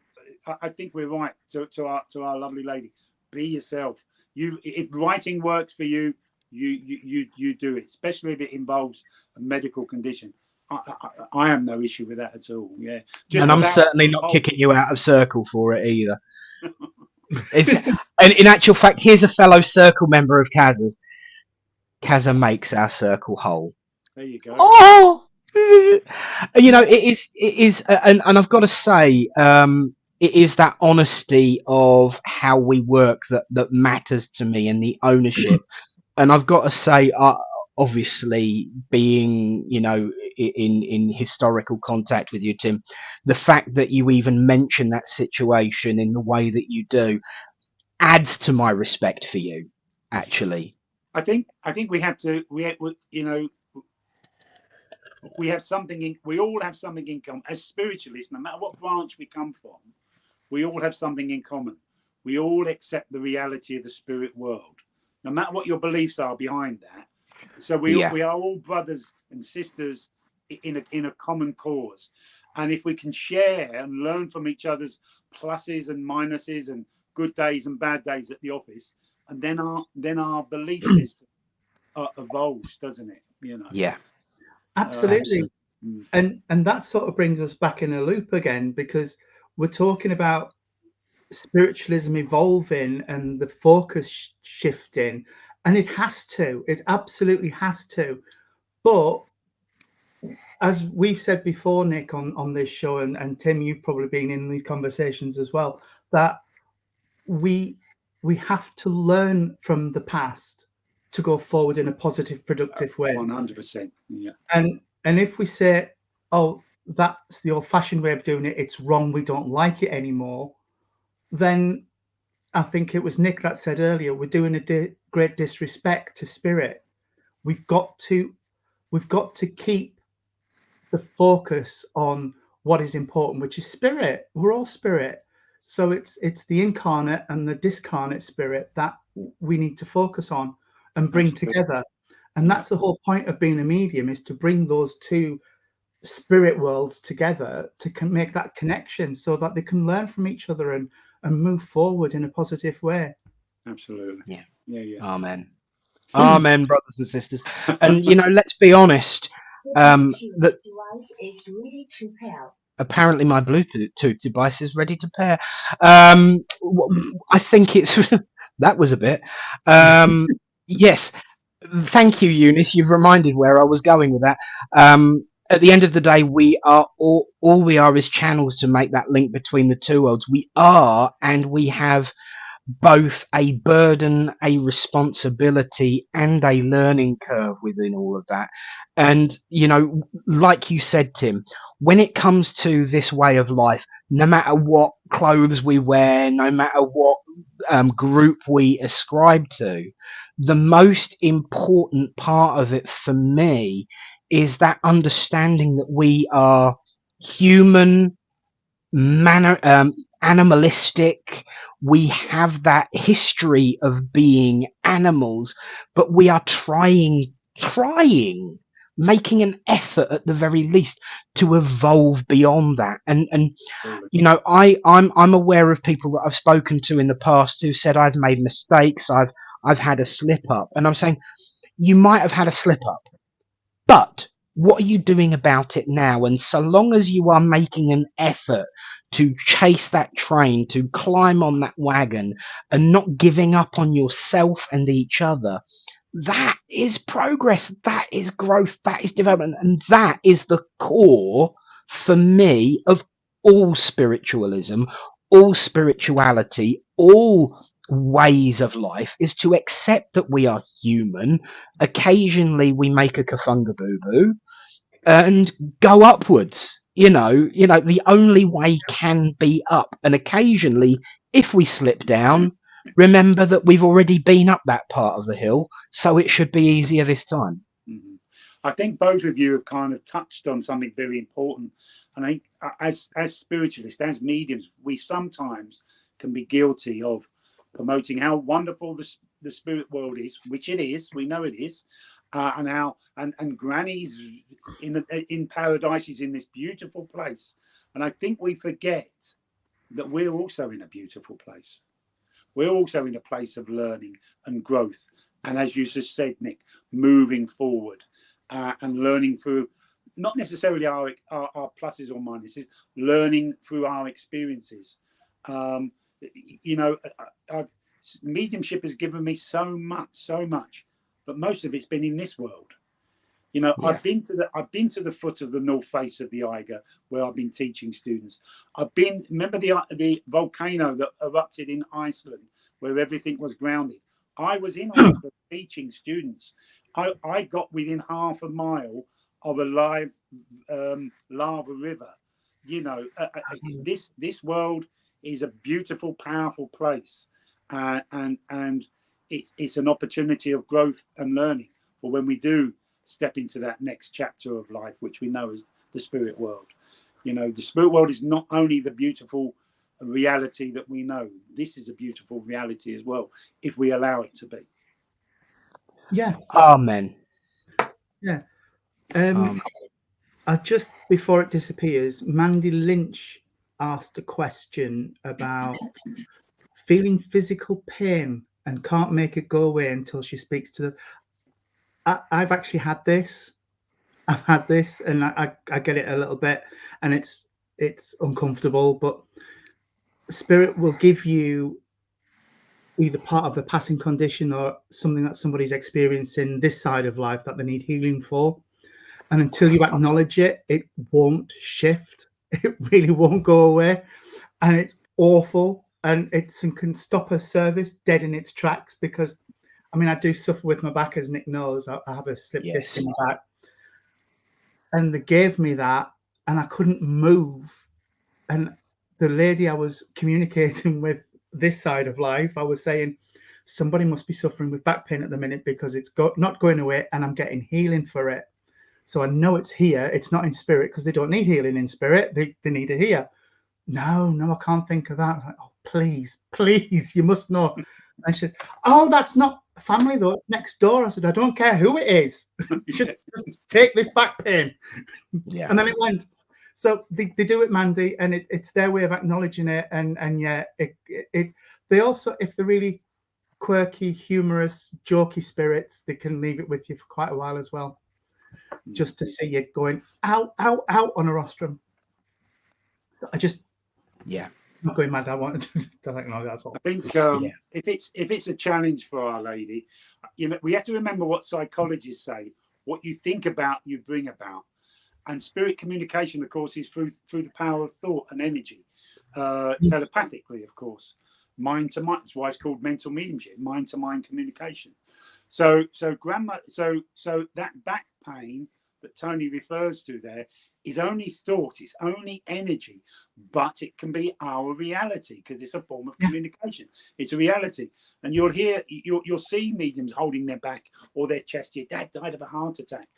I think we're right to our lovely lady. Be yourself. If writing works for you, you do it, especially if it involves a medical condition. I have no issue with that at all. Yeah, and I'm certainly not kicking you out of Circle for it either. And in actual fact, here's a fellow Circle member of Kaz's. Kaza makes our Circle whole. There you go. Oh, you know, it is, and I've got to say, it is that honesty of how we work that matters to me, and the ownership. And I've got to say, obviously, being, you know, in historical contact with you, Tim, the fact that you even mention that situation in the way that you do adds to my respect for you, actually. I think we have to, you know, we have something we all have something in common as spiritualists. No matter what branch we come from, we all have something in common. We all accept the reality of the spirit world, no matter what your beliefs are behind that. So we are all brothers and sisters in a common cause. And if we can share and learn from each other's pluses and minuses and good days and bad days at the office, and then our belief system evolves, doesn't it? You know. Yeah. Absolutely. And that sort of brings us back in a loop again, because we're talking about spiritualism evolving and the focus shifting, and it absolutely has to. But as we've said before, Nick, on this show, and Tim, you've probably been in these conversations as well, that we have to learn from the past to go forward in a positive, productive way. 100%. Yeah. And if we say, oh, that's the old-fashioned way of doing it, it's wrong, we don't like it anymore, then I think it was Nick that said earlier, we're doing a great disrespect to spirit. We've got to keep the focus on what is important, which is spirit. We're all spirit. So it's the incarnate and the discarnate spirit that we need to focus on and bring together. And that's the whole point of being a medium, is to bring those two spirit worlds together to make that connection so that they can learn from each other and move forward in a positive way. Absolutely. Yeah. Amen. Amen, brothers and sisters. And let's be honest. That is ready to pair. Apparently, my Bluetooth device is ready to pair. I think it's that was a bit. Yes. Thank you, Eunice. You've reminded where I was going with that. At the end of the day, we are all we are is channels to make that link between the two worlds. We are, and we have both a burden, a responsibility, and a learning curve within all of that. And, like you said, Tim, when it comes to this way of life, no matter what clothes we wear, no matter what group we ascribe to, the most important part of it for me is that understanding that we are human, animalistic. We have that history of being animals, but we are trying, making an effort at the very least to evolve beyond that. And I'm aware of people that I've spoken to in the past who said, I've made mistakes, I've had a slip up, and I'm saying, you might have had a slip up, but what are you doing about it now? And so long as you are making an effort to chase that train, to climb on that wagon, and not giving up on yourself and each other, that is progress, that is growth, that is development, and that is the core, for me, of all spiritualism, all spirituality, all ways of life, is to accept that we are human. Occasionally we make a kafunga boo-boo and go upwards. The only way can be up, and occasionally if we slip down, remember that we've already been up that part of the hill, so it should be easier this time. I think both of you have kind of touched on something very important. And I think as spiritualists, as mediums, we sometimes can be guilty of promoting how wonderful the spirit world is, which it is, we know it is, and how and Granny's in paradise is in this beautiful place. And I think we forget that we're also in a beautiful place. We're also in a place of learning and growth. And as you just said, Nick, moving forward and learning through not necessarily our pluses or minuses, learning through our experiences. Mediumship has given me so much, but most of it's been in this world. I've been to the foot of the north face of the Eiger, where I've been teaching students. Remember the volcano that erupted in Iceland, where everything was grounded. I was in Iceland teaching students. I got within half a mile of a live lava river. This world is a beautiful, powerful place, and it's an opportunity of growth and learning for when we do step into that next chapter of life, which we know is the spirit world. The spirit world is not only the beautiful reality that we know. This is a beautiful reality as well, if we allow it to be. Yeah. Amen. Yeah. Just before it disappears, Mandy Lynch asked a question about feeling physical pain and can't make it go away until she speaks to them. I've actually had this. I've had this, and I get it a little bit, and it's uncomfortable, but spirit will give you either part of a passing condition or something that somebody's experiencing this side of life that they need healing for. And until you acknowledge it, it won't shift. It really won't go away. And it's awful. And it can stop a service dead in its tracks, because, I do suffer with my back, as Nick knows. I have a slip disc in my back. And they gave me that, and I couldn't move. And the lady I was communicating with this side of life, I was saying somebody must be suffering with back pain at the minute because it's not going away, and I'm getting healing for it. So I know it's here. It's not in spirit, because they don't need healing in spirit. They need it here. No, I can't think of that. Like, oh, please, you must know. And she said, oh, that's not family though. It's next door. I said, I don't care who it is. You should just take this back pain. Yeah. And then it went. So they do it, Mandy, and it's their way of acknowledging it. And yeah, they also, if they're really quirky, humorous, jokey spirits, they can leave it with you for quite a while as well, just to see you going out on a rostrum. I just, yeah, I'm not going mad. I want to like, no, that's all. I think if it's a challenge for Our Lady, we have to remember what psychologists say. What you think about, you bring about. And spirit communication, of course, is through the power of thought and energy, telepathically, of course, mind to mind. That's why it's called mental mediumship, mind to mind communication. So that back pain that Tony refers to there is only thought, it's only energy, but it can be our reality because it's a form of communication. It's a reality. And you'll see mediums holding their back or their chest. Your dad died of a heart attack.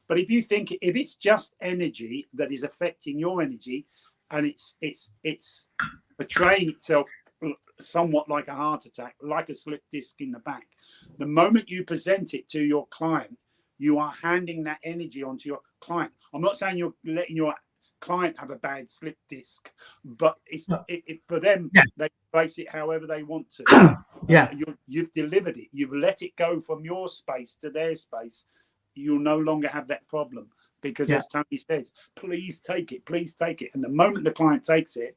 But if it's just energy that is affecting your energy, and it's portraying itself somewhat like a heart attack, like a slip disc in the back, the moment you present it to your client, you are handing that energy onto your client. I'm not saying you're letting your client have a bad slip disc, but for them, they face it however they want to. You've delivered it. You've let it go from your space to their space. You'll no longer have that problem because, as Tony says, please take it. And the moment the client takes it,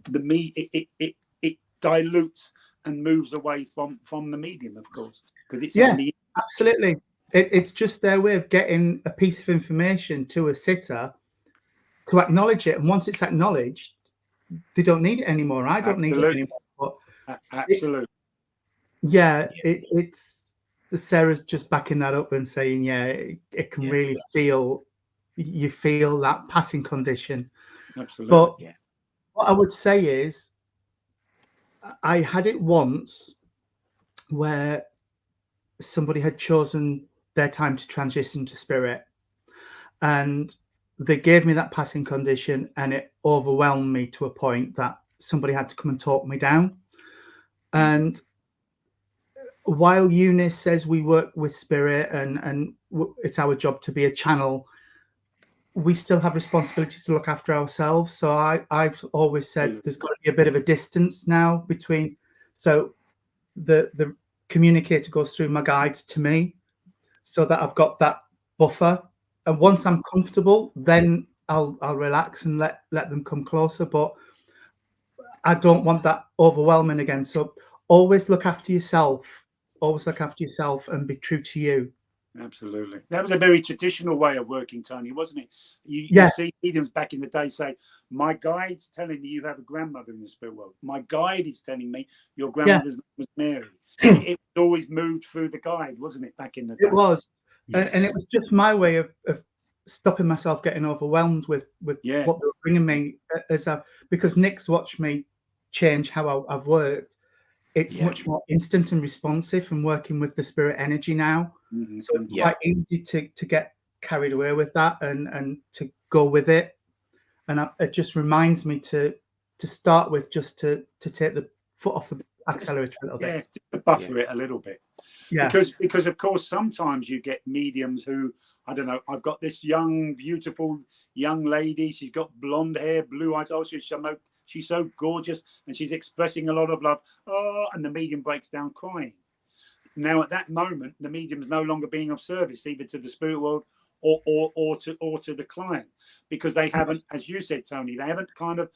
it dilutes and moves away from the medium, of course, because it's only absolutely. It's just their way of getting a piece of information to a sitter to acknowledge it, and once it's acknowledged, they don't need it anymore. I don't need it anymore. But absolutely, it's Sarah's just backing that up and saying, it can really feel that passing condition. Absolutely. But what I would say is, I had it once where somebody had chosen their time to transition to spirit, and they gave me that passing condition, and it overwhelmed me to a point that somebody had to come and talk me down. And while Eunice says we work with spirit and it's our job to be a channel, we still have responsibility to look after ourselves. So I've always said there's got to be a bit of a distance now between, so the communicator goes through my guides to me so that I've got that buffer. And once I'm comfortable, then I'll relax and let them come closer. But I don't want that overwhelming again. So always look after yourself. Always look after yourself and be true to you. Absolutely. That was a very traditional way of working, Tony, wasn't it? You see mediums back in the day say, my guide's telling me you have a grandmother in the spirit world. My guide is telling me your grandmother's name was Mary. It always moved through the guide, wasn't it, back in the day? It was. Yes. And it was just my way of stopping myself getting overwhelmed with what they were bringing me, because Nick's watched me change how I've worked. It's much more instant and responsive from working with the spirit energy now. Mm-hmm. So it's quite easy to get carried away with that and to go with it. And it just reminds me to start with, just to take the foot off the accelerator a little bit. Yeah, to buffer it a little bit. Yeah. Because of course, sometimes you get mediums who, I don't know, I've got this young, beautiful young lady. She's got blonde hair, blue eyes. Oh, she's so gorgeous, and she's expressing a lot of love. Oh, and the medium breaks down crying. Now, at that moment, the medium is no longer being of service either to the spirit world or to the client, because they haven't, as you said, Tony, they haven't kind of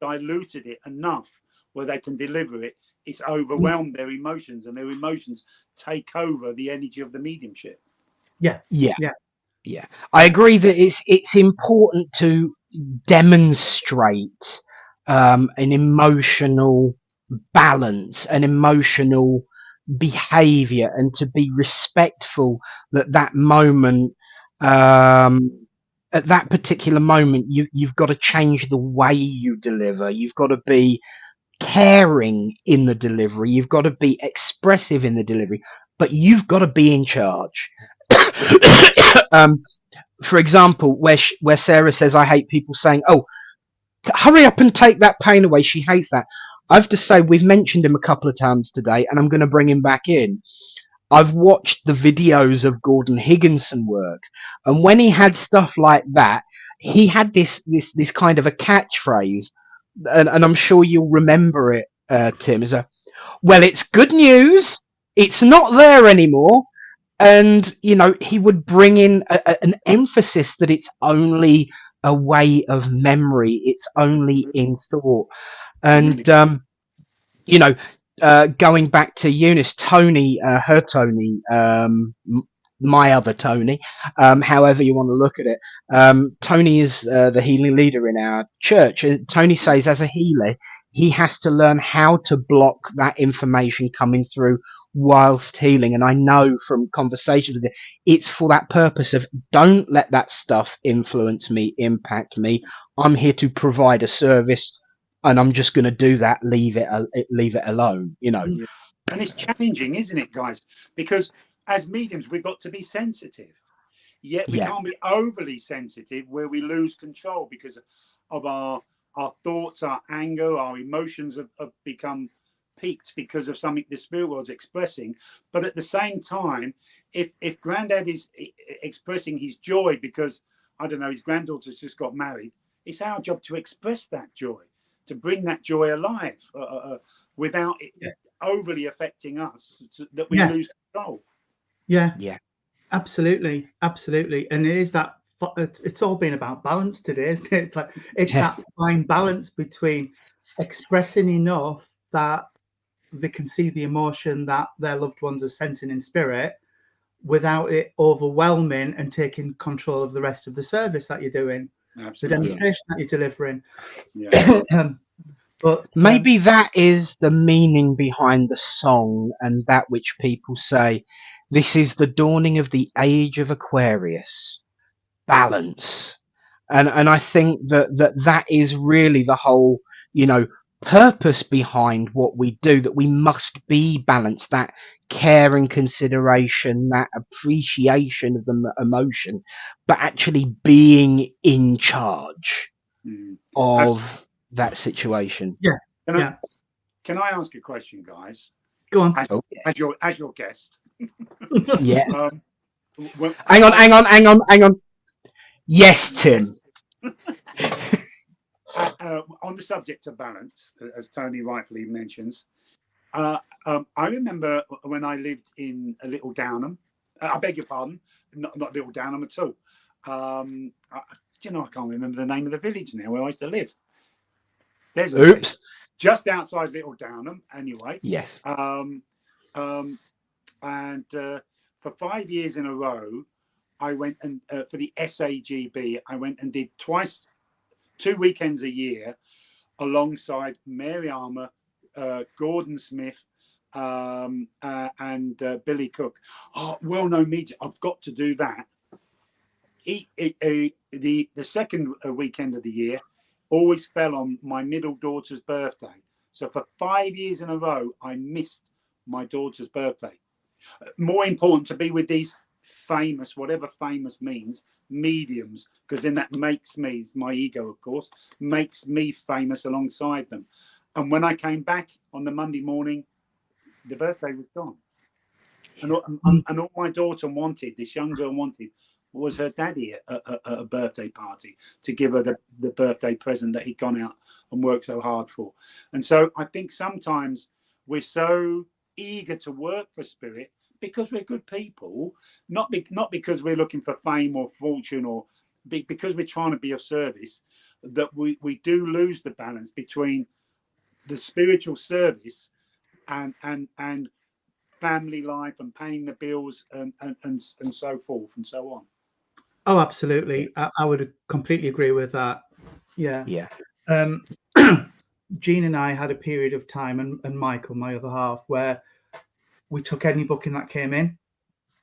diluted it enough where they can deliver it. It's overwhelmed their emotions, and their emotions take over the energy of the mediumship. Yeah. I agree that it's important to demonstrate an emotional balance, an emotional behavior, and to be respectful that moment, at that particular moment, you've got to change the way you deliver. You've got to be caring in the delivery. You've got to be expressive in the delivery, but you've got to be in charge. For example, where Sarah says, "I hate people saying, oh, hurry up and take that pain away." She hates that. I have to say, we've mentioned him a couple of times today, and I'm going to bring him back in. I've watched the videos of Gordon Higginson work, and when he had stuff like that, he had this kind of a catchphrase, and I'm sure you'll remember it, Tim. Is a, well, it's good news. It's not there anymore. And he would bring in an emphasis that it's only a way of memory, it's only in thought. And going back to Eunice, Tony, her Tony, my other Tony, however you want to look at it, Tony is the healing leader in our church. And Tony says, as a healer, he has to learn how to block that information coming through whilst healing. And I know from conversations with it, it's for that purpose of, don't let that stuff influence me, impact me. I'm here to provide a service, and I'm just going to do that. Leave it alone. Yeah. And it's challenging, isn't it, guys? Because as mediums, we've got to be sensitive. Yet we can't be overly sensitive where we lose control because of our thoughts, our anger, our emotions have become peaked because of something the spirit world's expressing. But at the same time, if Grandad is expressing his joy because, I don't know, his granddaughter's just got married, it's our job to express that joy, to bring that joy alive without it overly affecting us, so that we lose control. Yeah, absolutely. And it is that, it's all been about balance today, isn't it? It's that fine balance between expressing enough that they can see the emotion that their loved ones are sensing in spirit without it overwhelming and taking control of the rest of the service that you're doing. Absolutely. The demonstration that you're delivering. But maybe that is the meaning behind the song, and that which people say, this is the dawning of the age of Aquarius. Balance. And I think that is really the whole, purpose behind what we do, that we must be balanced, that care and consideration, that appreciation of the emotion, but actually being in charge of that situation. Can I ask a question, guys? Go on. As your guest. Hang on. Yes, Tim. On the subject of balance, as Tony rightfully mentions, I remember when I lived in Little Downham. I beg your pardon, not Little Downham at all. I can't remember the name of the village now where I used to live. There's a village just outside Little Downham, anyway. Yes. And for 5 years in a row, I went and for the SAGB, I went and did 2 weekends a year alongside Mary Armour, Gordon Smith, and Billy Cook. Oh, well-known media. I've got to do that. The second weekend of the year always fell on my middle daughter's birthday. So for 5 years in a row, I missed my daughter's birthday. More important to be with these famous, whatever famous means, mediums, because then that makes me, my ego of course, makes me famous alongside them. And when I came back on the Monday morning, the birthday was gone. And all my daughter wanted, this young girl wanted, was her daddy at a birthday party to give her the birthday present that he'd gone out and worked so hard for. And so I think sometimes we're so eager to work for spirit because we're good people, not because we're looking for fame or fortune, or because we're trying to be of service, that we do lose the balance between the spiritual service and family life and paying the bills and so forth and so on. Oh, absolutely. I would completely agree with that. Yeah. Jean and I had a period of time, and Michael, my other half, where we took any booking that came in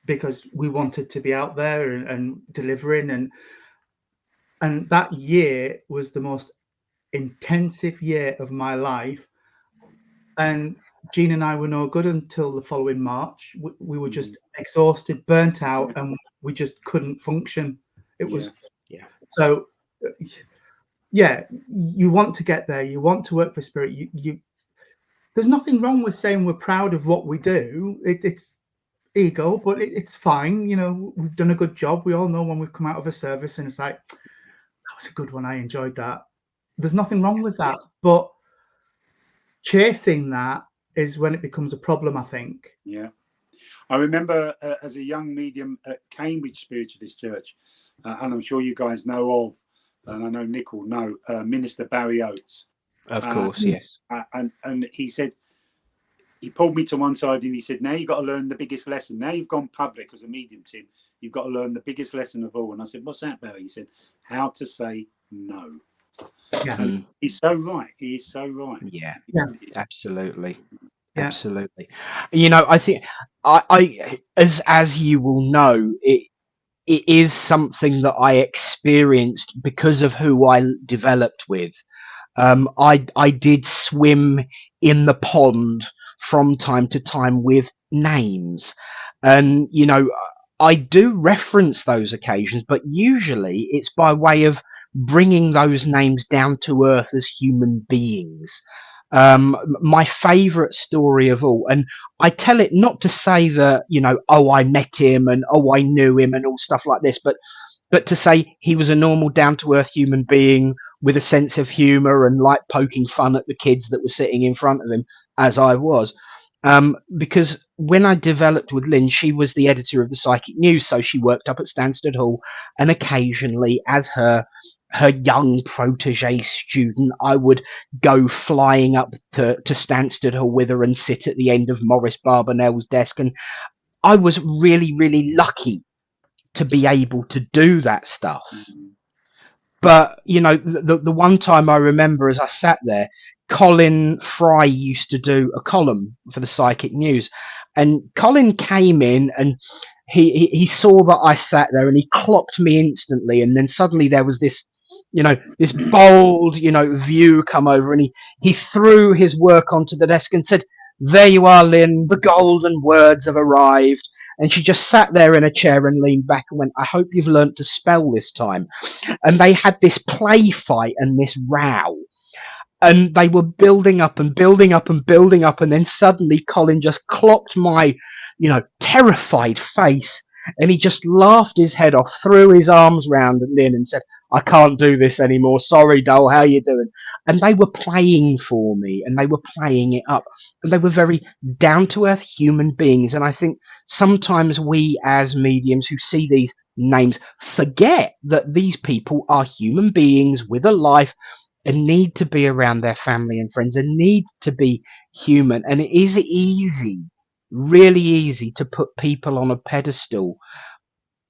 because we wanted to be out there and delivering. And that year was the most intensive year of my life. And Jean and I were no good until the following March. We were just exhausted, burnt out, and we just couldn't function. It was so. Yeah, you want to get there. You want to work for Spirit. There's nothing wrong with saying we're proud of what we do. It's ego, but it's fine. You know, we've done a good job. We all know when we've come out of a service and it's like, that was a good one. I enjoyed that. There's nothing wrong with that. But chasing that is when it becomes a problem, I think. Yeah. I remember as a young medium at Cambridge Spiritualist Church, and I'm sure you guys know of, and I know Nick will know, Minister Barry Oates. Of course, yes. And he said, he pulled me to one side and he said, now you've got to learn the biggest lesson. Now you've gone public as a medium, Tim, you've got to learn the biggest lesson of all. And I said, what's that, Barry? He said, how to say no. Yeah. He's so right. He is so right. Yeah. Absolutely. Yeah. Absolutely. You know, I think I as you will know, it is something that I experienced because of who I developed with. I did swim in the pond from time to time with names, and you know, I do reference those occasions, but usually it's by way of bringing those names down to earth as human beings. My favourite story of all, and I tell it not to say that, you know, oh, I met him and oh, I knew him and all stuff like this, but to say he was a normal, down-to-earth human being with a sense of humour and like poking fun at the kids that were sitting in front of him, as I was. Because when I developed with Lynn, she was the editor of the Psychic News, so she worked up at Stansted Hall, and occasionally, as her young protege student, I would go flying up to Stansted Hall with her and sit at the end of Maurice Barbanell's desk, and I was really, really lucky to be able to do that stuff. But you know, the one time I remember as I sat there, Colin Fry used to do a column for the Psychic News, and Colin came in and he saw that I sat there and he clocked me instantly, and then suddenly there was this, you know, this bold, you know, view come over, and he threw his work onto the desk and said, "There you are, Lynn, the golden words have arrived." And she just sat there in a chair and leaned back and went, "I hope you've learnt to spell this time." And they had this play fight and this row. And they were building up and building up and building up. And then suddenly Colin just clocked my, you know, terrified face. And he just laughed his head off, threw his arms round Lynn and said, "I can't do this anymore. Sorry, doll, how you doing?" And they were playing for me and they were playing it up. And they were very down-to-earth human beings. And I think sometimes we as mediums who see these names forget that these people are human beings with a life and need to be around their family and friends and need to be human. And it is easy, really easy, to put people on a pedestal,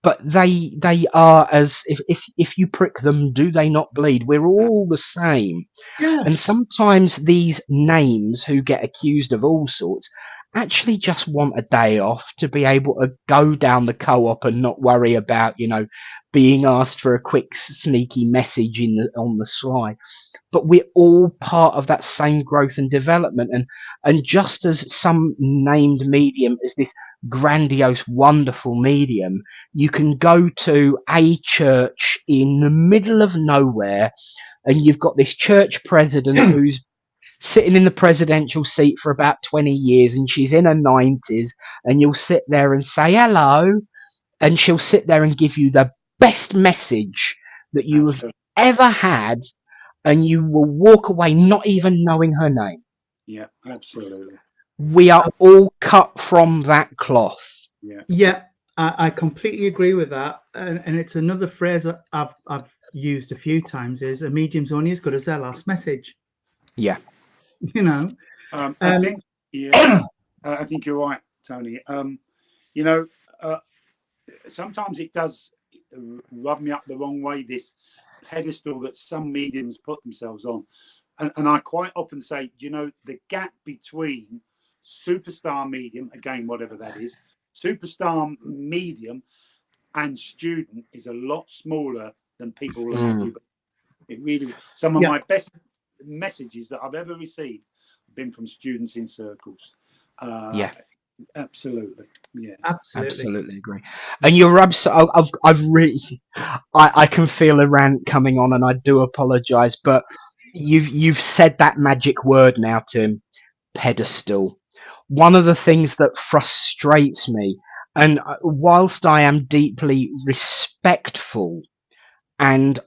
but they are, as if you prick them, do they not bleed? We're all the same. Yeah. And sometimes these names who get accused of all sorts actually just want a day off to be able to go down the co-op and not worry about, you know, being asked for a quick sneaky message on the sly. But we're all part of that same growth and development. And just as some named medium is this grandiose, wonderful medium, you can go to a church in the middle of nowhere and you've got this church president who's sitting in the presidential seat for about 20 years and she's in her 90s, and you'll sit there and say hello, and she'll sit there and give you the best message that you have ever had, and you will walk away not even knowing her name. Yeah, absolutely. We are all cut from that cloth. Yeah, I completely agree with that. And it's another phrase that I've used a few times, is a medium's only as good as their last message. Yeah. You know, I think, I think you're right, Tony. You know, sometimes it does rub me up the wrong way, this pedestal that some mediums put themselves on. And I quite often say, you know, the gap between superstar medium, again, whatever that is, superstar medium and student is a lot smaller than people will argue. It really, some of my best messages that I've ever received been from students in circles. Yeah. Absolutely. Yeah. Absolutely agree. And you're absolutely. I've really. I can feel a rant coming on, and I do apologise, but you've said that magic word now, Tim. Pedestal. One of the things that frustrates me, and whilst I am deeply respectful and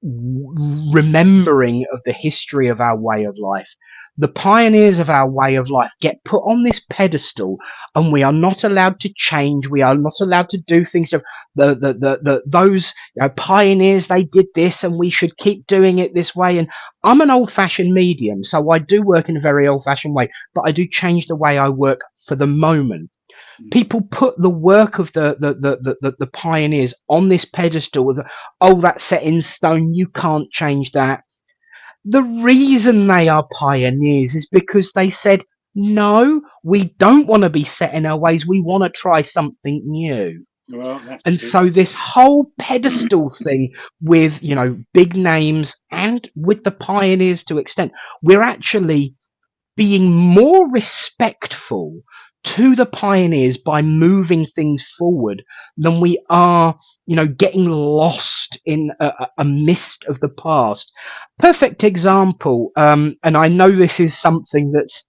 remembering of the history of our way of life, the pioneers of our way of life get put on this pedestal, and we are not allowed to change. We are not allowed to do things. Those pioneers, they did this, and we should keep doing it this way. And I'm an old-fashioned medium, so I do work in a very old-fashioned way, but I do change the way I work for the moment. People put the work of the pioneers on this pedestal with, oh, that's set in stone, you can't change that. The reason they are pioneers is because they said, no, we don't want to be set in our ways, we want to try something new. Well, and so this whole pedestal thing with, big names and with the pioneers to extent, we're actually being more respectful to the pioneers by moving things forward than we are, getting lost in a mist of the past. Perfect example, and I know this is something that's,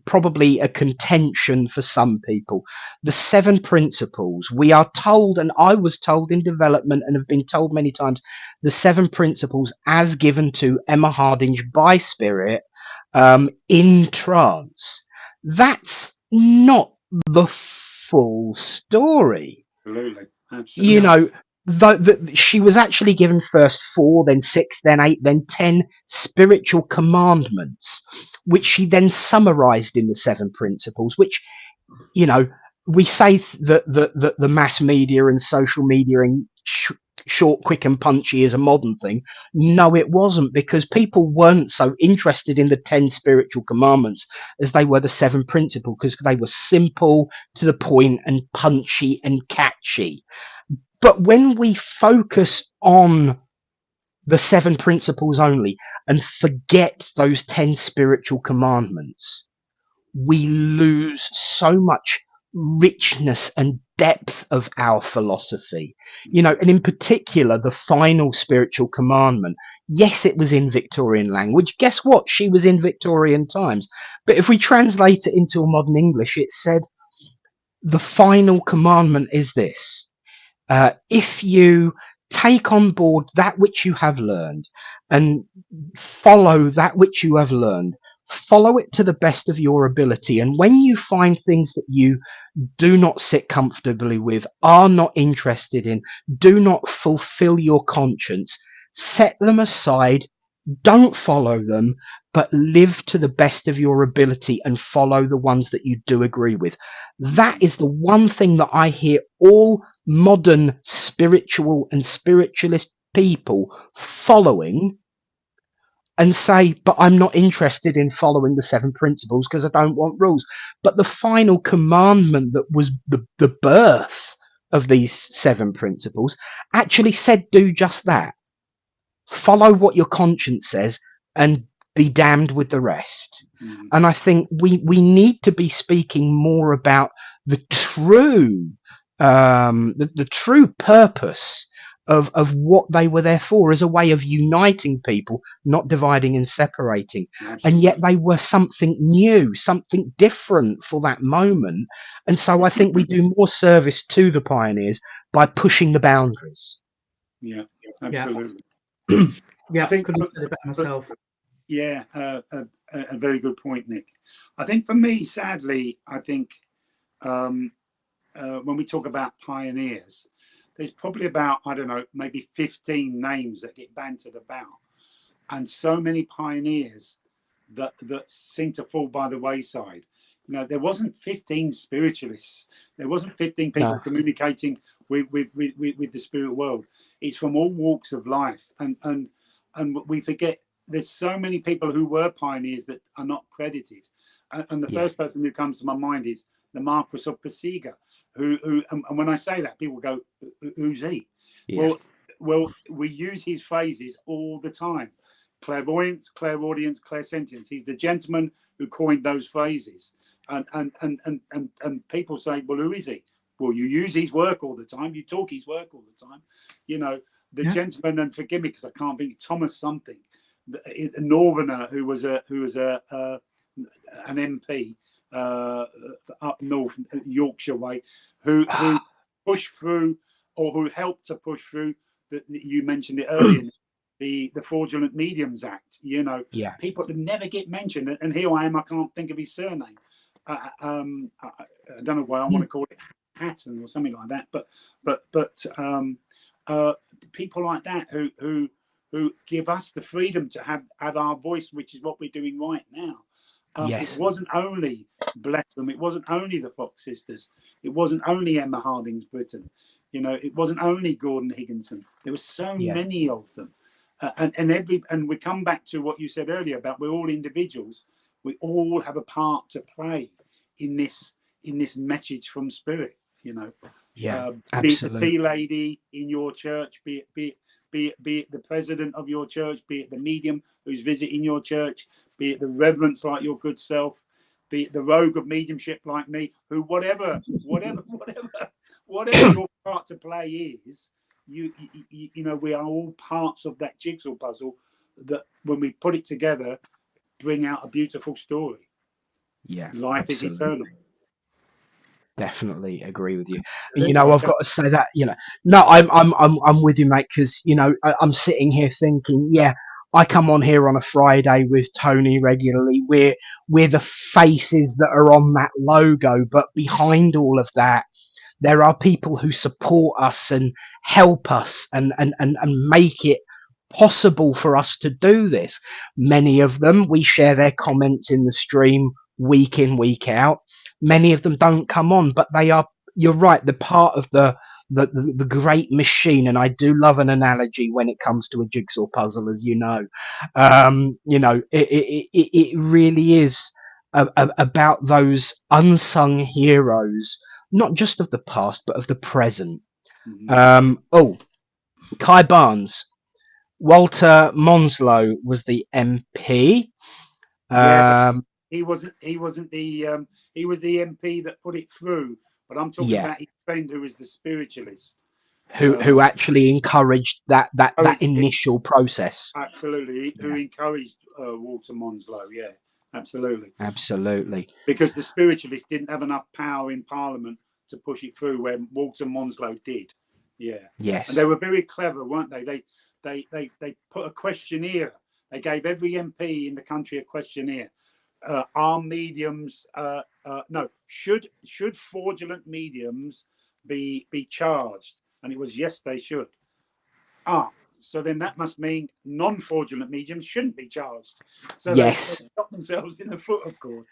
probably a contention for some people. The 7 principles. We are told, and I was told in development and have been told many times, the 7 principles as given to Emma Hardinge by Spirit in trance. That's not the full story. Absolutely. She was actually given first 4, then 6, then 8, then 10 spiritual commandments, which she then summarized in the 7 principles, which, we say that the mass media and social media and short, quick and punchy is a modern thing. No, it wasn't, because people weren't so interested in the 10 spiritual commandments as they were the 7 principles, because they were simple, to the point, and punchy and catchy. But when we focus on the 7 principles only and forget those 10 spiritual commandments, we lose so much richness and depth of our philosophy. And in particular, the final spiritual commandment. Yes, it was in Victorian language. Guess what? She was in Victorian times. But if we translate it into a modern English, it said, the final commandment is this. If you take on board that which you have learned and follow that which you have learned, follow it to the best of your ability. And when you find things that you do not sit comfortably with, are not interested in, do not fulfill your conscience, set them aside, don't follow them, but live to the best of your ability and follow the ones that you do agree with. That is the one thing that I hear all modern spiritual and spiritualist people following, and say, but I'm not interested in following the 7 principles because I don't want rules. But the final commandment that was the birth of these 7 principles actually said, do just that. Follow what your conscience says and be damned with the rest. And I think we need to be speaking more about the true the true purpose of what they were there for, as a way of uniting people, not dividing and separating. Absolutely. And yet they were something new, something different for that moment. And so I think we do more service to the pioneers by pushing the boundaries. Yeah, absolutely. I think I could have said it better myself. Yeah, a very good point, Nick. I think for me, sadly, I think when we talk about pioneers, there's probably about, I don't know, maybe 15 names that get bantered about, and so many pioneers that seem to fall by the wayside. There wasn't 15 spiritualists. There wasn't 15 people communicating with the spirit world. It's from all walks of life, and we forget there's so many people who were pioneers that are not credited. And the first person who comes to my mind is the Marquis of Pasiga, who and when I say that, people go, who's he? Yeah. Well, we use his phrases all the time. clairvoyance, clairaudience, clairsentience. He's the gentleman who coined those phrases. And people say, well, who is he? Well, you use his work all the time. You talk his work all the time. You know, the gentleman, and forgive me because I can't think, Thomas something, a northerner who was an MP up north, Yorkshire way, who pushed through, or who helped to push through, you mentioned it earlier, the Fraudulent Mediums Act. You know, people that never get mentioned. And here I am, I can't think of his surname. I don't know why I want to call it Hatton or something like that. But people like that who give us the freedom to have our voice, which is what we're doing right now. It wasn't only, bless them, it wasn't only the Fox sisters, it wasn't only Emma Harding's Britain, you know, it wasn't only Gordon Higginson. There were so many of them, and we come back to what you said earlier about we're all individuals. We all have a part to play in this message from Spirit, you know. Be it the tea lady in your church, be it the president of your church, be it the medium who's visiting your church, be it the reverence like your good self, be it the rogue of mediumship like me, who whatever your part to play is, you know, we are all parts of that jigsaw puzzle that, when we put it together, bring out a beautiful story. Life is eternal. Definitely agree with you. You know, I've got to say that, you know, no, I'm with you, mate, because, you know, I'm sitting here thinking, I come on here on a Friday with Tony regularly. We're the faces that are on that logo, but behind all of that, there are people who support us and help us and make it possible for us to do this. Many of them, we share their comments in the stream week in, week out. Many of them don't come on, but they are, you're right, the part of the great machine. And I do love an analogy when it comes to a jigsaw puzzle, as you know. You know, it really is about those unsung heroes, not just of the past, but of the present. Kai Barnes. Walter Monslow was the MP. He wasn't the he was the MP that put it through, but I'm talking about his friend who was the spiritualist, who actually encouraged that initial process. Absolutely, who encouraged Walter Monslow. Absolutely. Because the spiritualists didn't have enough power in Parliament to push it through, when Walter Monslow did. And they were very clever, weren't they? They put a questionnaire. They gave every MP in the country a questionnaire. Are mediums should fraudulent mediums be charged? And it was yes, they should. So then that must mean non-fraudulent mediums shouldn't be charged. So they shot themselves in the foot, of course.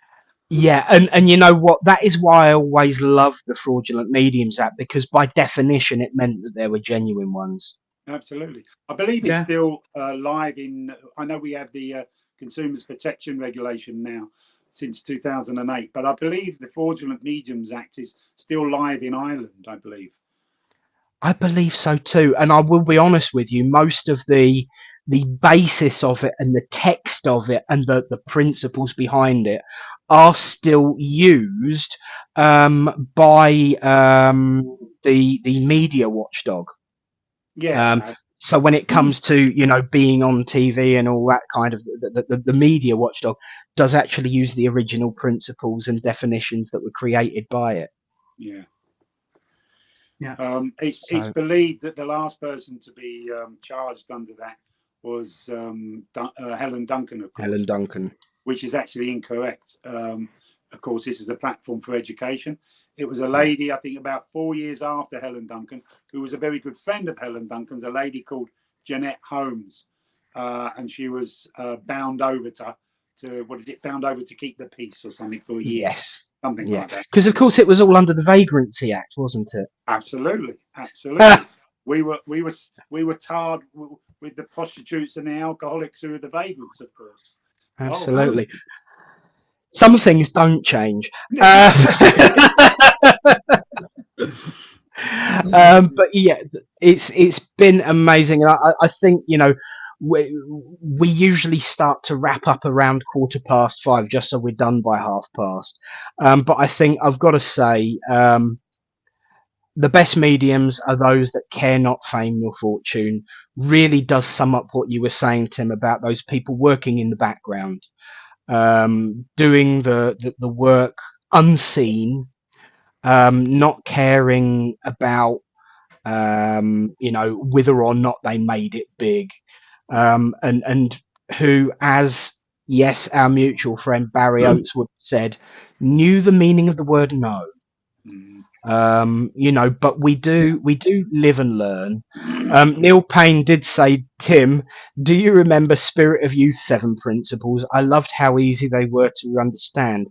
And you know what? That is why I always loved the Fraudulent Mediums Act, because by definition it meant that there were genuine ones. Absolutely. I believe it's still live in, I know we have the Consumers Protection Regulation now since 2008, but I believe the Fraudulent Mediums Act is still live in Ireland, I believe. I believe so too. And I will be honest with you, most of the basis of it and the text of it and the principles behind it are still used by the media watchdog. So when it comes to, you know, being on TV and all that kind of, the media watchdog does actually use the original principles and definitions that were created by it. It's believed that the last person to be charged under that was Helen Duncan, of course. Helen Duncan. Which is actually incorrect. Of course, this is a platform for education. It was a lady, I think about 4 years after Helen Duncan, who was a very good friend of Helen Duncan's, a lady called Jeanette Holmes. And she was bound over to bound over to keep the peace or something for a year. Something like that. Because, of course, it was all under the Vagrancy Act, wasn't it? Absolutely. We were tarred with the prostitutes and the alcoholics who were the vagrants, of course. Absolutely. Some things don't change. But yeah, it's been amazing. I think, you know, we usually start to wrap up around 5:15, just so we're done by past. But I think I've got to say, the best mediums are those that care not fame nor fortune. Really does sum up what you were saying, Tim, about those people working in the background, doing the work unseen, not caring about whether or not they made it big, and who, as yes, our mutual friend Barry Oates would have said, knew the meaning of the word no. But we do live and learn. Neil Payne did say, Tim, do you remember Spirit of Youth 7 principles? I loved how easy they were to understand.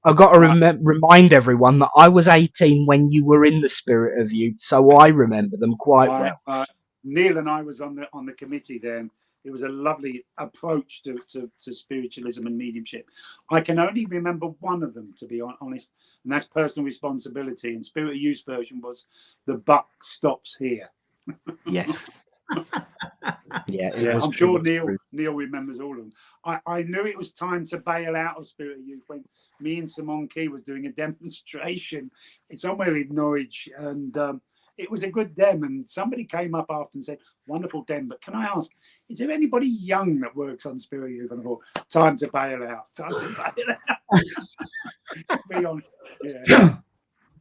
I've got to remind everyone that I was 18 when you were in the Spirit of Youth, so I remember them quite well. Neil and I was on the committee then. It was a lovely approach to spiritualism and mediumship. I can only remember one of them, to be honest, and that's personal responsibility. And Spirit of Youth version was "The buck stops here." Yes. I'm sure Neil remembers all of them. I knew it was time to bail out of Spirit of Youth when me and Simon Key was doing a demonstration. It's somewhere in Norwich, and it was a good dem. And somebody came up after and said, "Wonderful dem, but can I ask, is there anybody young that works on Spirit of Youth?" And I thought, time to bail out. Be honest, yeah.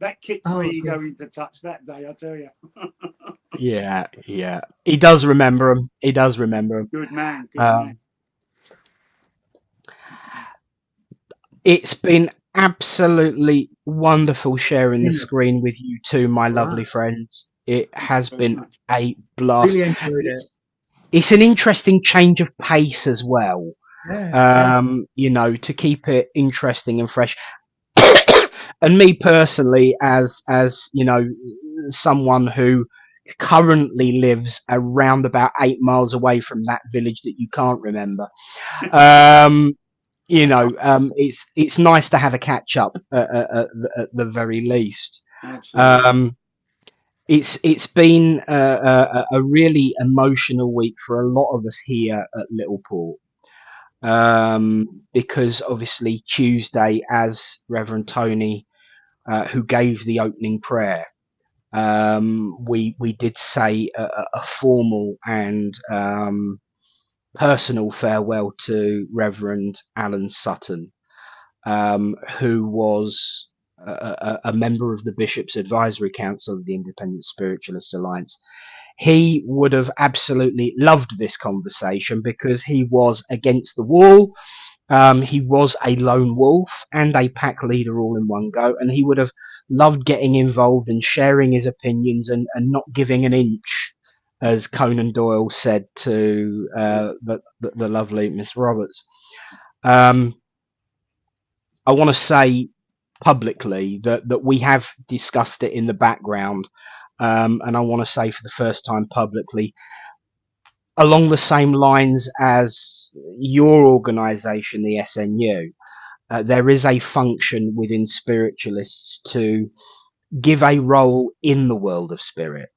That kicked my ego into touch that day, I tell you. Yeah. He does remember him. Good man. It's been absolutely wonderful sharing the screen with you two, my lovely friends. It has been a blast. Really enjoyed it. It's an interesting change of pace as well. To keep it interesting and fresh. And me personally, as someone who currently lives around about 8 miles away from that village that you can't remember, it's nice to have a catch up at the very least. Absolutely. It's been a really emotional week for a lot of us here at Littleport. Because obviously Tuesday, as Reverend Tony, who gave the opening prayer, we did say a formal and personal farewell to Reverend Alan Sutton, who was a member of the Bishop's Advisory Council of the Independent Spiritualist Alliance. He would have absolutely loved this conversation because he was against the wall. He was a lone wolf and a pack leader all in one go, and he would have loved getting involved and sharing his opinions and not giving an inch, as Conan Doyle said to the lovely Miss Roberts. I want to say publicly that we have discussed it in the background, and I want to say for the first time publicly, along the same lines as your organisation, the SNU, there is a function within spiritualists to give a role in the world of spirit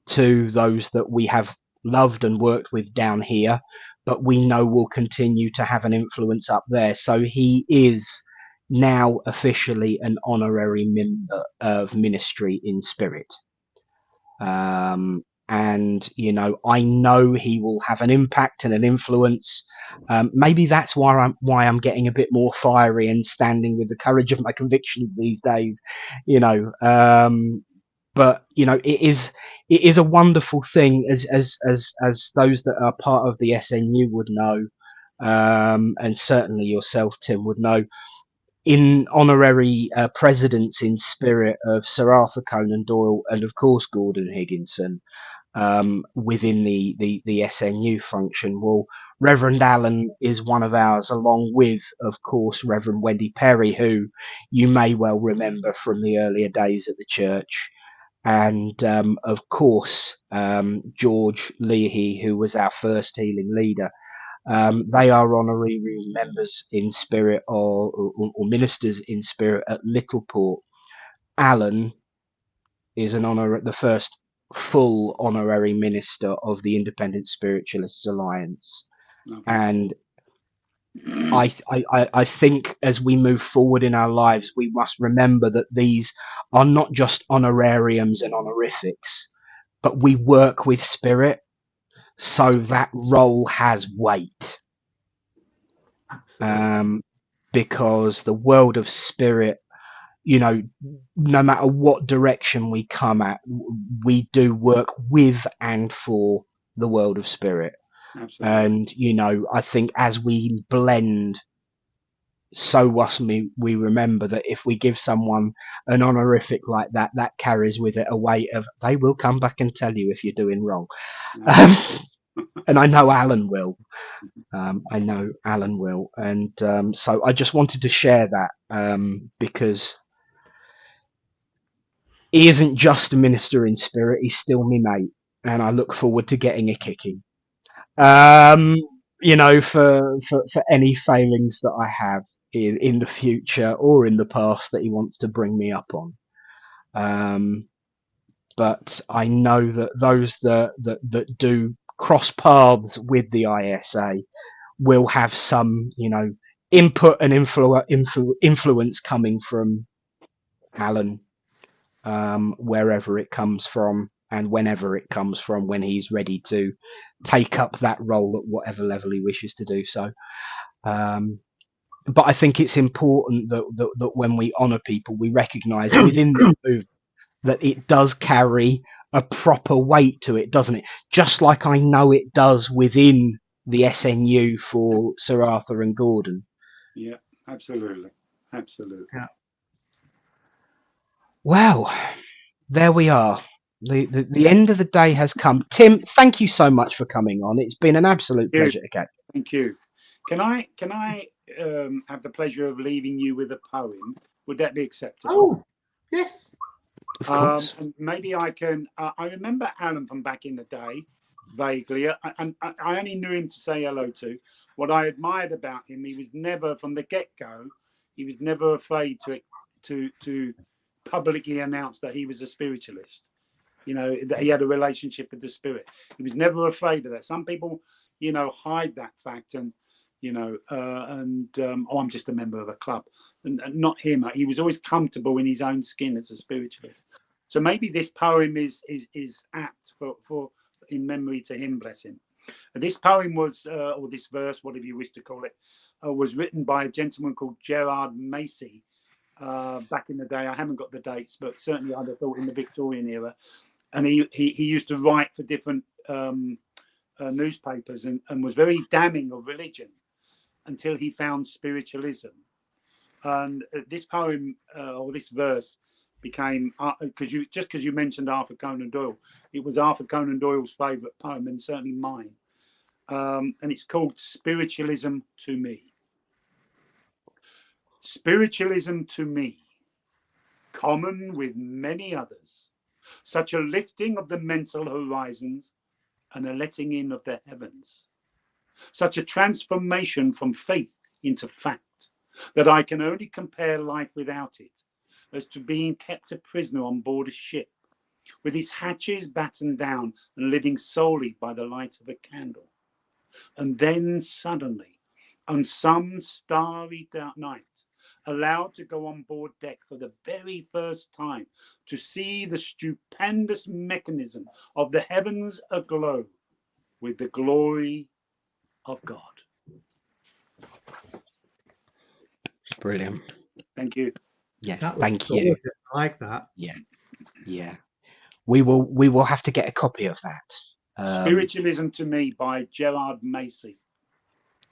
to those that we have loved and worked with down here, but we know will continue to have an influence up there. So he is now officially an honorary member of Ministry in Spirit. And I know he will have an impact and an influence. Maybe that's why I'm getting a bit more fiery and standing with the courage of my convictions these days. But it is a wonderful thing, as those that are part of the SNU would know, and certainly yourself, Tim, would know. In honorary presidents in spirit of Sir Arthur Conan Doyle and of course Gordon Higginson, within the SNU function. Well, Reverend Allen is one of ours, along with, of course, Reverend Wendy Perry, who you may well remember from the earlier days at the church. And, of course, George Leahy, who was our first healing leader. They are honorary members in spirit or ministers in spirit at Littleport. Alan is an the first full honorary minister of the Independent Spiritualists Alliance. Okay. And I think as we move forward in our lives, we must remember that these are not just honorariums and honorifics, but we work with spirit, so that role has weight. Absolutely. Because the world of spirit, you know, no matter what direction we come at, we do work with and for the world of spirit. Absolutely. And, you know, I think as we blend, so we remember that if we give someone an honorific like that, that carries with it a weight of, they will come back and tell you if you're doing wrong. And I know Alan will. And so I just wanted to share that because he isn't just a minister in spirit, he's still me mate, and I look forward to getting a kicking. You know, for any failings that I have in the future or in the past that he wants to bring me up on. But I know that those that do cross paths with the ISA will have some, you know, input and influence coming from Alan, wherever it comes from and whenever it comes from, when he's ready to take up that role at whatever level he wishes to do so. But I think it's important that when we honour people, we recognise within the movement that it does carry a proper weight to it, doesn't it? Just like I know it does within the SNU for Sir Arthur and Gordon. Yeah, absolutely. Absolutely. Yeah. Well, there we are. The end of the day has come. Tim, thank you so much for coming on. It's been an absolute pleasure to catch. Thank you. Can I have the pleasure of leaving you with a poem? Would that be acceptable? Oh, yes. Of course. And maybe I can. I remember Alan from back in the day, vaguely, and I only knew him to say hello to. What I admired about him, he was never, from the get-go, he was never afraid to publicly announce that he was a spiritualist. You know, that he had a relationship with the spirit. He was never afraid of that. Some people, you know, hide that fact, and you know, oh, I'm just a member of a club. And not him. He was always comfortable in his own skin as a spiritualist. So maybe this poem is apt for in memory to him, bless him. This poem was, or this verse, whatever you wish to call it, was written by a gentleman called Gerard Macy back in the day. I haven't got the dates, but certainly I'd have thought in the Victorian era. And he used to write for different newspapers and was very damning of religion until he found spiritualism. And this poem or this verse became, because you mentioned Arthur Conan Doyle, it was Arthur Conan Doyle's favourite poem and certainly mine. And it's called Spiritualism to Me. Spiritualism to me, common with many others, such a lifting of the mental horizons and a letting in of the heavens, such a transformation from faith into fact, that I can only compare life without it as to being kept a prisoner on board a ship, with its hatches battened down and living solely by the light of a candle. And then suddenly, on some starry night, allowed to go on board deck for the very first time to see the stupendous mechanism of the heavens aglow with the glory of God. Brilliant. Thank you. Yes, That was thank you. gorgeous. I like that. Yeah. We will have to get a copy of that. Spiritualism to Me by Gerard Macy.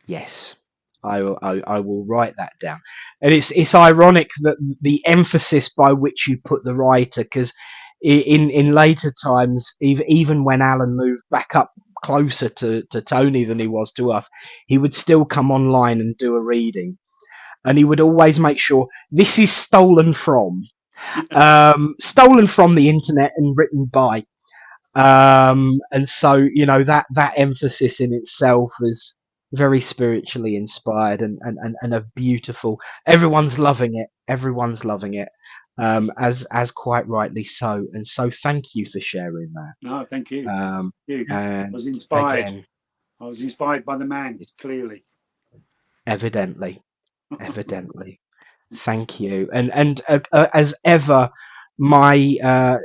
Yes, I will write that down. And it's ironic that the emphasis by which you put the writer, because in later times, even when Alan moved back up closer to Tony than he was to us, he would still come online and do a reading, and he would always make sure this is stolen from the internet and written by. And so, you know, that emphasis in itself is very spiritually inspired and a beautiful. Everyone's loving it. as quite rightly so. And so thank you for sharing that. No, thank you. And I was inspired. again, I was inspired by the man, clearly. evidently. Thank you. And as ever, my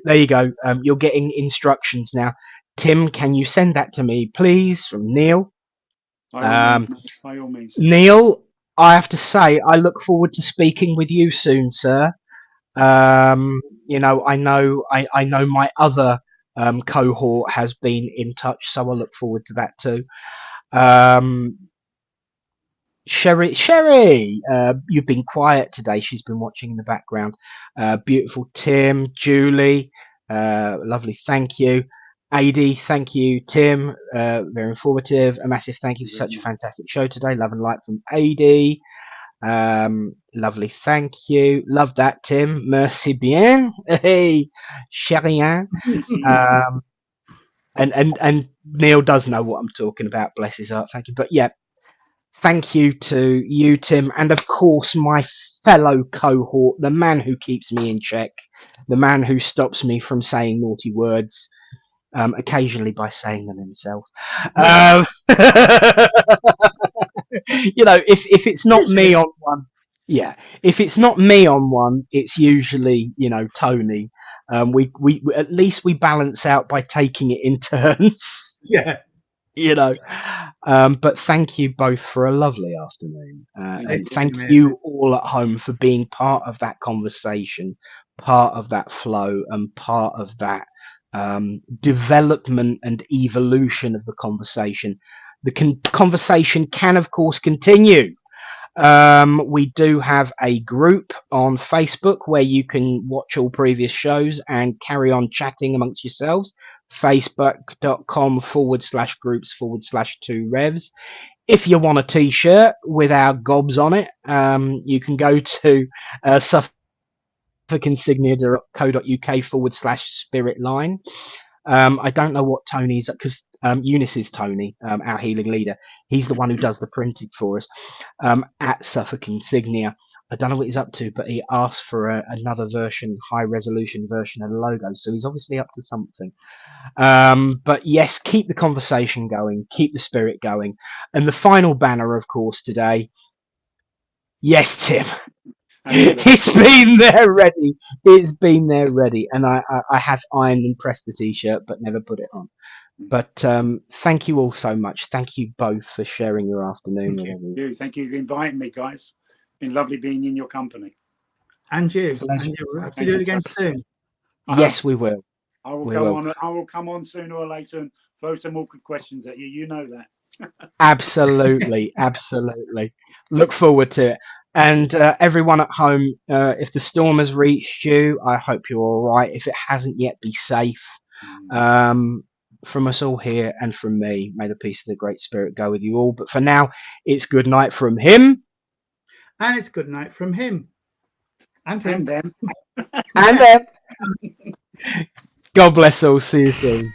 there you go. You're getting instructions now. Tim, can you send that to me, please, from Neil? By all means. Neil, I have to say, I look forward to speaking with you soon, sir. You know, I know my other cohort has been in touch, so I look forward to that too. Sherry, you've been quiet today. She's been watching in the background. Beautiful Tim, Julie, lovely. Thank you. AD, thank you, Tim. Very informative. A massive thank you for such a fantastic show today. Love and light from AD. Lovely, thank you. Love that, Tim. Merci bien. Hey, chérien. And Neil does know what I'm talking about. Bless his heart. Thank you. But yeah, thank you to you, Tim, and of course my fellow cohort, the man who keeps me in check, the man who stops me from saying naughty words, occasionally by saying them himself. You know, if it's not me on one, yeah, if it's not me on one, it's usually, you know, Tony. We at least we balance out by taking it in turns. Yeah. You know, but thank you both for a lovely afternoon, and thank you, you all at home for being part of that conversation, part of that flow, and part of that development and evolution of the conversation. The conversation can, of course, continue. We do have a group on Facebook where you can watch all previous shows and carry on chatting amongst yourselves. Facebook.com/groups/2 Revs. If you want a t-shirt with our gobs on it, you can go to suffolkinsignia.co.uk/Spiritline. I don't know what Tony's, because Eunice is Tony, our healing leader. He's the one who does the printing for us at Suffolk Insignia. I don't know what he's up to, but he asked for another version, high resolution version of the logo. So he's obviously up to something. But yes, keep the conversation going, keep the spirit going. And the final banner, of course, today. Yes, Tim. It's been there ready. It's been there ready. And I have ironed and pressed the t-shirt, but never put it on. But thank you all so much. Thank you both for sharing your afternoon. Thank you for inviting me, guys. It's been lovely being in your company. And you. And we'll have to do it again soon. Yes, we will. I will come on sooner or later and throw some awkward questions at you. You know that. Absolutely. Look forward to it. And everyone at home, if the storm has reached you, I hope you're all right. If it hasn't yet, be safe. From us all here and from me, may the peace of the Great Spirit go with you all. But for now, it's good night from him. And it's good night from him. And him. And them. And them. God bless all. See you soon.